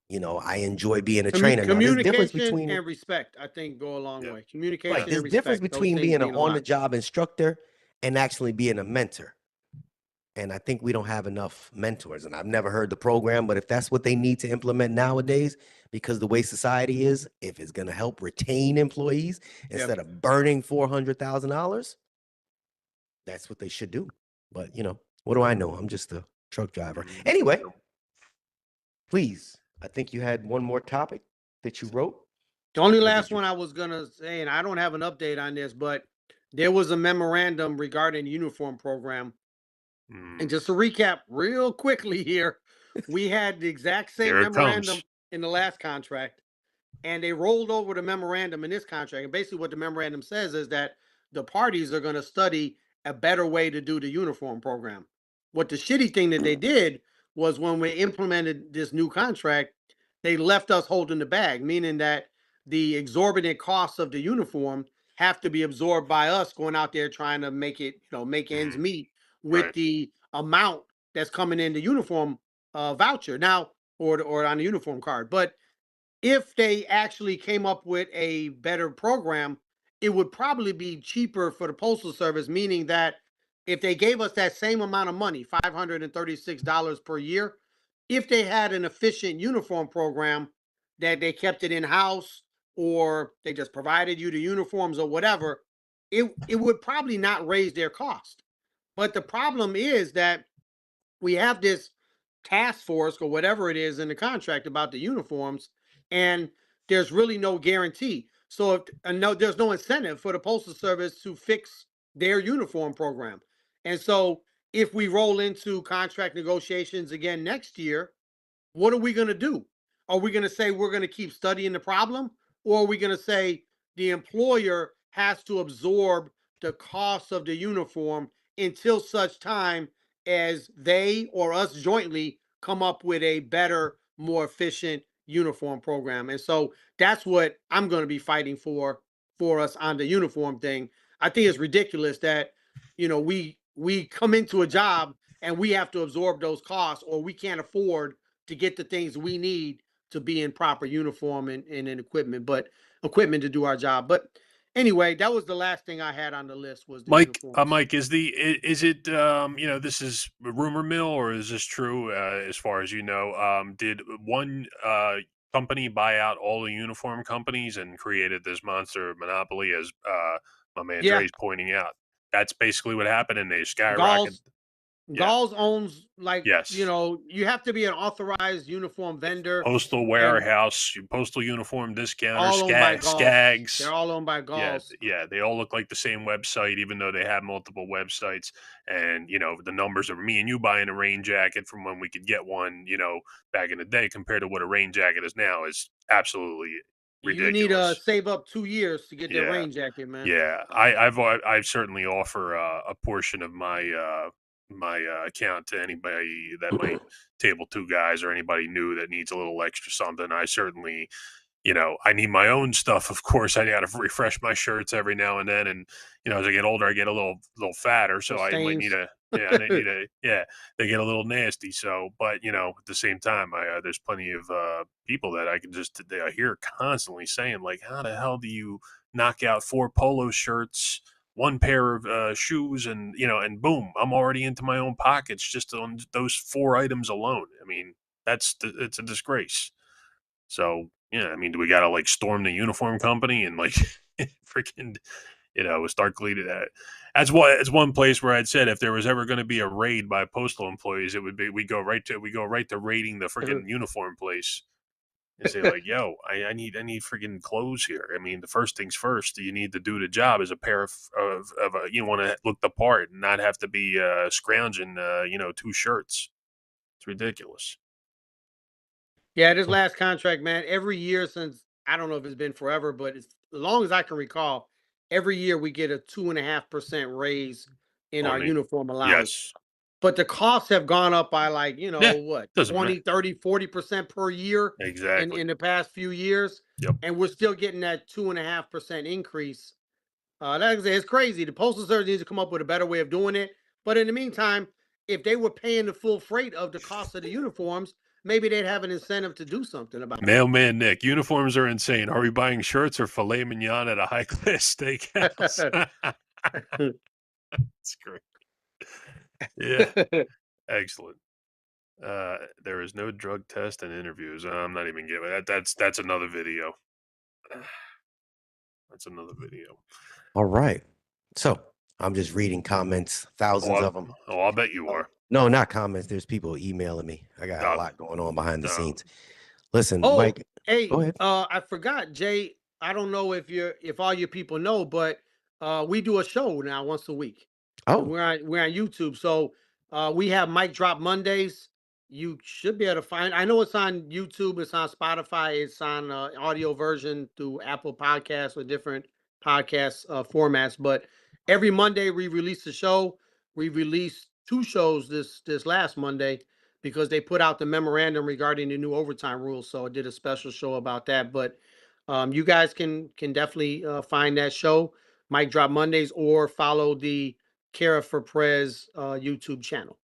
you know, I enjoy being a trainer. Now, there's a difference between and respect, I think, go a long way. Communication right. There's and difference respect, between being an on-the-job instructor and actually being a mentor. And I think we don't have enough mentors. And I've never heard the program, but if that's what they need to implement nowadays, because the way society is, if it's going to help retain employees instead of burning $400,000, that's what they should do. But, you know, what do I know? I'm just a truck driver. Anyway, please, I think you had one more topic that you wrote. The only last one I was going to say, and I don't have an update on this, but there was a memorandum regarding the uniform program. And just to recap real quickly here, we had the exact same memorandum in the last contract, and they rolled over the memorandum in this contract. And basically what the memorandum says is that the parties are going to study a better way to do the uniform program. What the shitty thing that they did was when we implemented this new contract, they left us holding the bag, meaning that the exorbitant costs of the uniform have to be absorbed by us going out there trying to make it, you know, make ends meet with the amount that's coming in the uniform voucher now or on the uniform card. But if they actually came up with a better program, it would probably be cheaper for the Postal Service, meaning that if they gave us that same amount of money, $536 per year, if they had an efficient uniform program that they kept it in-house or they just provided you the uniforms or whatever, it would probably not raise their cost. But the problem is that we have this task force or whatever it is in the contract about the uniforms, and there's really no guarantee. So there's no incentive for the Postal Service to fix their uniform program. And so if we roll into contract negotiations again next year, what are we going to do? Are we going to say we're going to keep studying the problem, or are we going to say the employer has to absorb the cost of the uniform until such time as they or us jointly come up with a better, more efficient uniform program? And so that's what I'm going to be fighting for us on the uniform thing. I think it's ridiculous that, you know, we come into a job and we have to absorb those costs, or we can't afford to get the things we need to be in proper uniform and in equipment to do our job. But anyway, that was the last thing I had on the list was the uniforms. Mike, is it this is a rumor mill, or is this true? As far as you know, did one company buy out all the uniform companies and created this monster monopoly, as my man Dre's pointing out? That's basically what happened, and they skyrocketed. Galls owns, like, yes, you have to be an authorized uniform vendor. Postal warehouse, postal uniform discounter, all owned by Skags. They're all owned by Galls. Yeah, they all look like the same website, even though they have multiple websites. And, the numbers of me and you buying a rain jacket from when we could get one, back in the day compared to what a rain jacket is now is absolutely ridiculous. You need to save up 2 years to get that rain jacket, man. Yeah, I certainly offer a portion of my my account to anybody that might table two guys or anybody new that needs a little extra something. I certainly, I need my own stuff. Of course, I got to refresh my shirts every now and then. And, as I get older, I get a little fatter. So I might need they get a little nasty. So, but, at the same time, there's plenty of people that I can I hear constantly saying, like, how the hell do you knock out 4 polo shirts, 1 pair of shoes, and and boom, I'm already into my own pockets just on those 4 items alone. I mean, it's a disgrace. So yeah, I mean, do we gotta like storm the uniform company and like freaking start cleaning that? That's one place where I'd said if there was ever going to be a raid by postal employees, it would be we go right to raiding the freaking uniform place. And say like, yo, I need freaking clothes here. I mean, the first things first, you need to do the job is a pair of you want to look the part and not have to be scrounging 2 shirts. It's ridiculous. Yeah, this last contract, man, every year since, I don't know if it's been forever, but as long as I can recall, every year we get a 2.5% raise in our uniform allowance. Yes. But the costs have gone up by like, what, 20, 30, 40% per year. Exactly. In the past few years. Yep. And we're still getting that 2.5% increase. It's crazy. The Postal Service needs to come up with a better way of doing it. But in the meantime, if they were paying the full freight of the cost of the uniforms, maybe they'd have an incentive to do something about it. Mailman Nick, uniforms are insane. Are we buying shirts or filet mignon at a high-class steakhouse? That's great. Yeah, excellent. There is no drug test and interviews. I'm not even giving that. That's another video. That's another video. All right. So I'm just reading comments, thousands of them. Oh, I'll bet you are. No, not comments. There's people emailing me. I got a lot going on behind the scenes. Listen, Mike. Hey, go ahead. I forgot, Jay. I don't know if all your people know, but we do a show now once a week. Oh, we're on YouTube. So we have Mic Drop Mondays. You should be able to find. I know it's on YouTube. It's on Spotify. It's on audio version through Apple Podcasts or different podcast formats. But every Monday we release the show. We released 2 shows this last Monday because they put out the memorandum regarding the new overtime rules. So I did a special show about that. But you guys can definitely find that show, Mic Drop Mondays, or follow the Caref for Prez YouTube channel.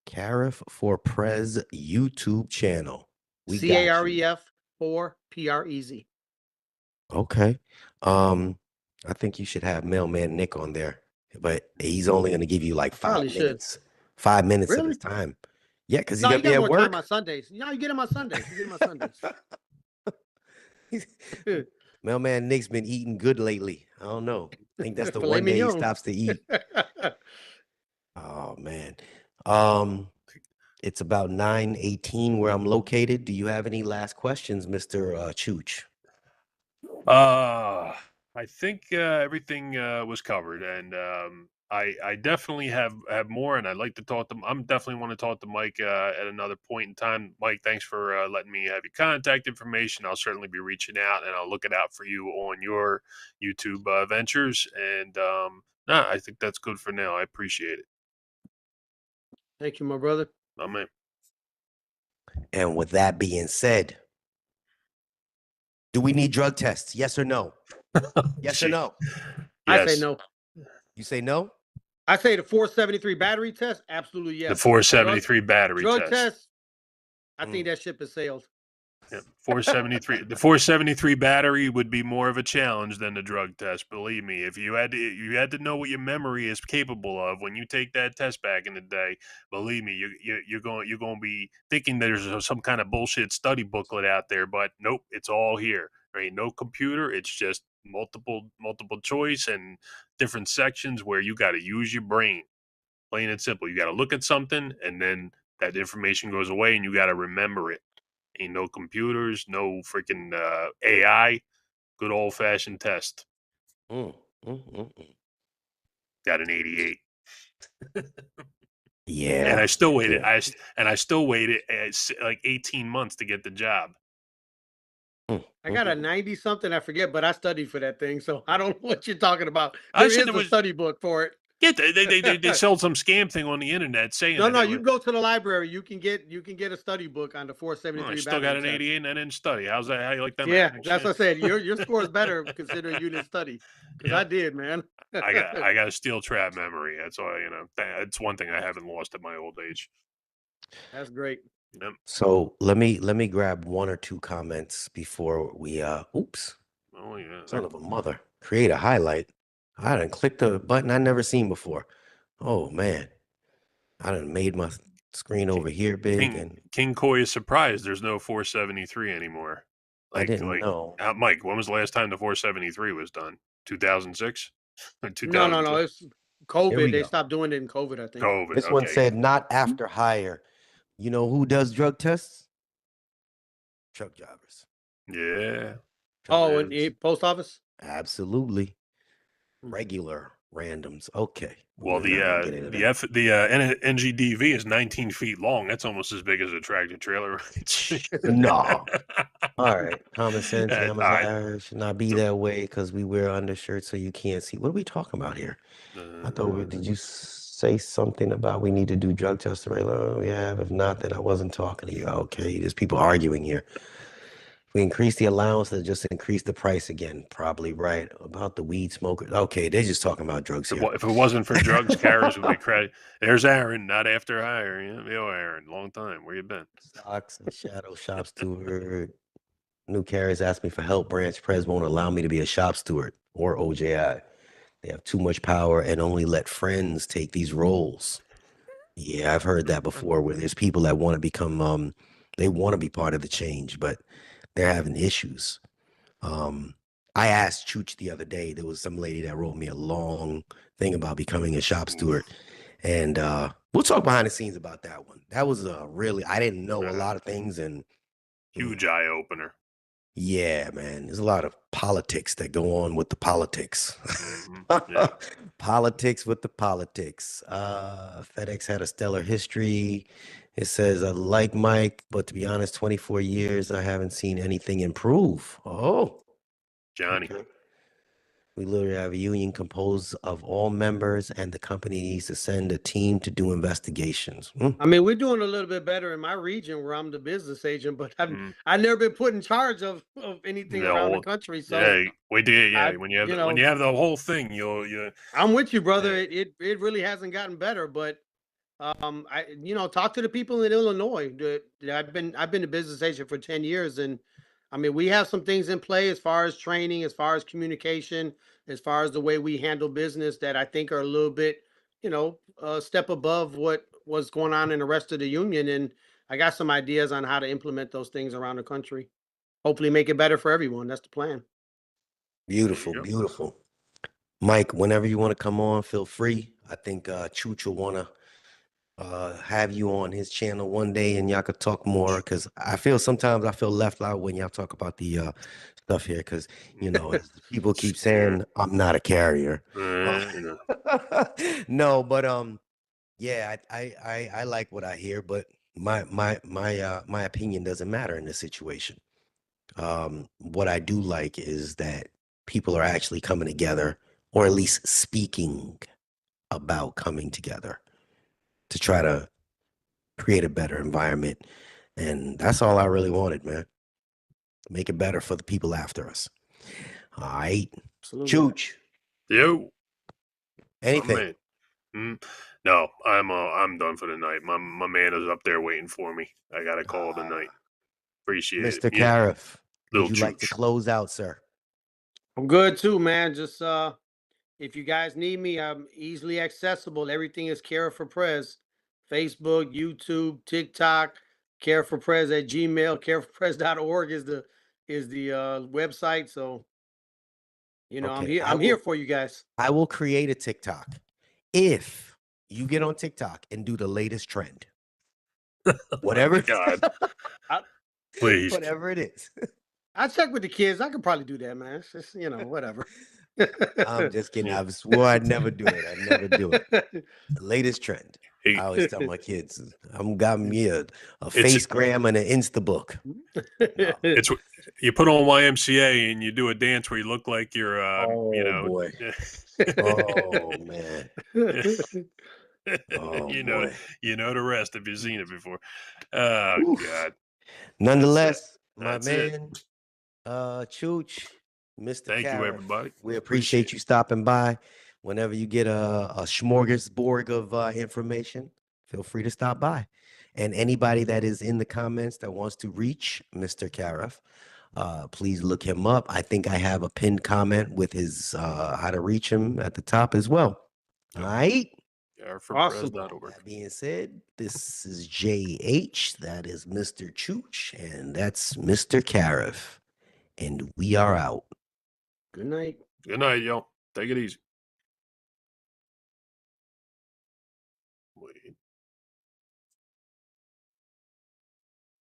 Caref for Prez YouTube channel. CAREF for PREZ. Okay. I think you should have Mailman Nick on there, but he's only going to give you like 5 minutes. 5 minutes of his time. Yeah, because he's going to be at work on Sundays. You get him on Sundays. Mailman Nick's been eating good lately. I don't know. I think that's the one day he stops to eat. Oh man. It's about 9:18 where I'm located. Do you have any last questions, Mr. Chooch? I think everything was covered, and I definitely have more, and I'd like to talk to. I'm definitely want to talk to Mike at another point in time. Mike, thanks for letting me have your contact information. I'll certainly be reaching out, and I'll look it out for you on your YouTube ventures. And I think that's good for now. I appreciate it. Thank you, my brother. Amen. And with that being said, do we need drug tests? Yes or no? Yes or no? Yes. I say no. You say no? I say the 473 battery test. Absolutely yes. The 473 battery drug test. I think that ship has sailed. Yeah, 473. The 473 battery would be more of a challenge than the drug test. Believe me, if you had to know what your memory is capable of when you take that test back in the day. Believe me, you're going to be thinking there's some kind of bullshit study booklet out there, but nope, it's all here. Right? No computer. It's just multiple choice and different sections where you got to use your brain. Plain and simple. You got to look at something, and then that information goes away, and you got to remember it. Ain't no computers, no freaking AI. Good old fashioned test. Mm, mm, mm, mm. Got an 88, Yeah. and I still waited. Yeah. I still waited like 18 months to get the job. I got a 90 something, I forget, but I studied for that thing, so I don't know what you're talking about. I There said is there a was- study book for it. Yeah, they sold some scam thing on the internet saying No, that no, it you was, go to the library. You can get a study book on the oh, 473 I still got an battery test. 88 and I didn't study. How's that? How you like them Yeah, apples? that's what I said. Your score is better considering you didn't study, because Yeah. I did, man. I got a steel trap memory. That's all, that's one thing I haven't lost at my old age. That's great. Yep. So let me grab one or two comments before we oops. Oh yeah. Son of a mother. Create a highlight. I done clicked the button I never seen before. Oh man. I done made my screen over here big and King Koi is surprised there's no 473 anymore. I didn't know. Mike, when was the last time the 473 was done? 2006? No. It's Here COVID. we They go. stopped doing it in COVID, I think. COVID. This one Okay. said not after hire. You know who does drug tests? Truck drivers. Yeah. Oh, and Yes. the post office? Absolutely. Regular randoms. Okay. Well, We're not gonna get into that. the NGDV is 19 feet long. That's almost as big as a tractor trailer. No. All right. Common sense. All Amazon right. should not be that way because we wear undershirts so you can't see. What are we talking about here? I thought, did you say something about we need to do drug tests? Yeah, if not, then I wasn't talking to you. Okay, there's people arguing here. We increase the allowance and just increase the price again. Probably right. About the weed smokers. Okay, they're just talking about drugs here. If it wasn't for drugs, carriers would be crazy. There's Aaron, not after hire. Yeah, yo, Aaron, long time. Where you been? Stocks and shadow shop steward. New carriers ask me for help. Branch pres won't allow me to be a shop steward or OJI. They have too much power and only let friends take these roles. Yeah, I've heard that before where there's people that want to become they want to be part of the change, but they're having issues. I asked Chooch the other day, there was some lady that wrote me a long thing about becoming a shop steward. And we'll talk behind the scenes about that one. That was really, I didn't know a lot of things and Huge eye opener. yeah, man, there's a lot of politics that go on with the politics. Yeah. Politics with the politics. FedEx had a stellar history. It says, I like Mike, but to be honest, 24 years, I haven't seen anything improve. Oh, Johnny. okay. We literally have a union composed of all members, and the company needs to send a team to do investigations. I mean, we're doing a little bit better in my region where I'm the business agent, but I've never been put in charge of anything around the country. So yeah, we did. Yeah, when you have when you have the whole thing, you. I'm with you, brother. Yeah. It really hasn't gotten better, but I talk to the people in Illinois. I've been a business agent for 10 years, and I mean, we have some things in play as far as training, as far as communication, as far as the way we handle business that I think are a little bit, a step above what was going on in the rest of the union. And I got some ideas on how to implement those things around the country. Hopefully make it better for everyone. That's the plan. Beautiful, beautiful. Mike, whenever you want to come on, feel free. I think Chooch will want to have you on his channel one day and y'all could talk more because sometimes I feel left out when y'all talk about the stuff here because as people keep saying I'm not a carrier. No, but yeah, I like what I hear, but my opinion doesn't matter in this situation. What I do like is that people are actually coming together or at least speaking about coming together to try to create a better environment. And that's all I really wanted, man. Make it better for the people after us. All right. Absolutely. Chooch. Yo. Anything? No, I'm done for the night. My man is up there waiting for me. I got a call tonight. Appreciate Mr. it. Yeah. Caref, would Little you like to chooch. close out, sir? I'm good too, man. Just if you guys need me, I'm easily accessible. Everything is Caref for Prez. Facebook, YouTube, TikTok, careforprez at Gmail, careforprez.org is the website. So Okay, I'm here for you guys. I will create a TikTok if you get on TikTok and do the latest trend. Whatever. God. Please. Whatever it is. I check with the kids. I could probably do that, man. It's just, whatever. I'm just kidding. I swore I'd never do it. I'd never do it. The latest trend. I always tell my kids, I'm got me a Facegram and an Instabook. No. It's you put on YMCA and you do a dance where you look like you're boy. Oh man. Oh, you boy. know the rest if you've seen it before. Oh God. Nonetheless, my That's man, Chooch, Mr. Thank you, Caref, everybody. we appreciate you stopping by. Whenever you get a smorgasbord of information, feel free to stop by. And anybody that is in the comments that wants to reach Mr. Caref, please look him up. I think I have a pinned comment with his how to reach him at the top as well. All right. Awesome. That being said, this is JayH. That is Mr. Chooch, and that's Mr. Caref. And we are out. Good night. Good night, y'all. Take it easy.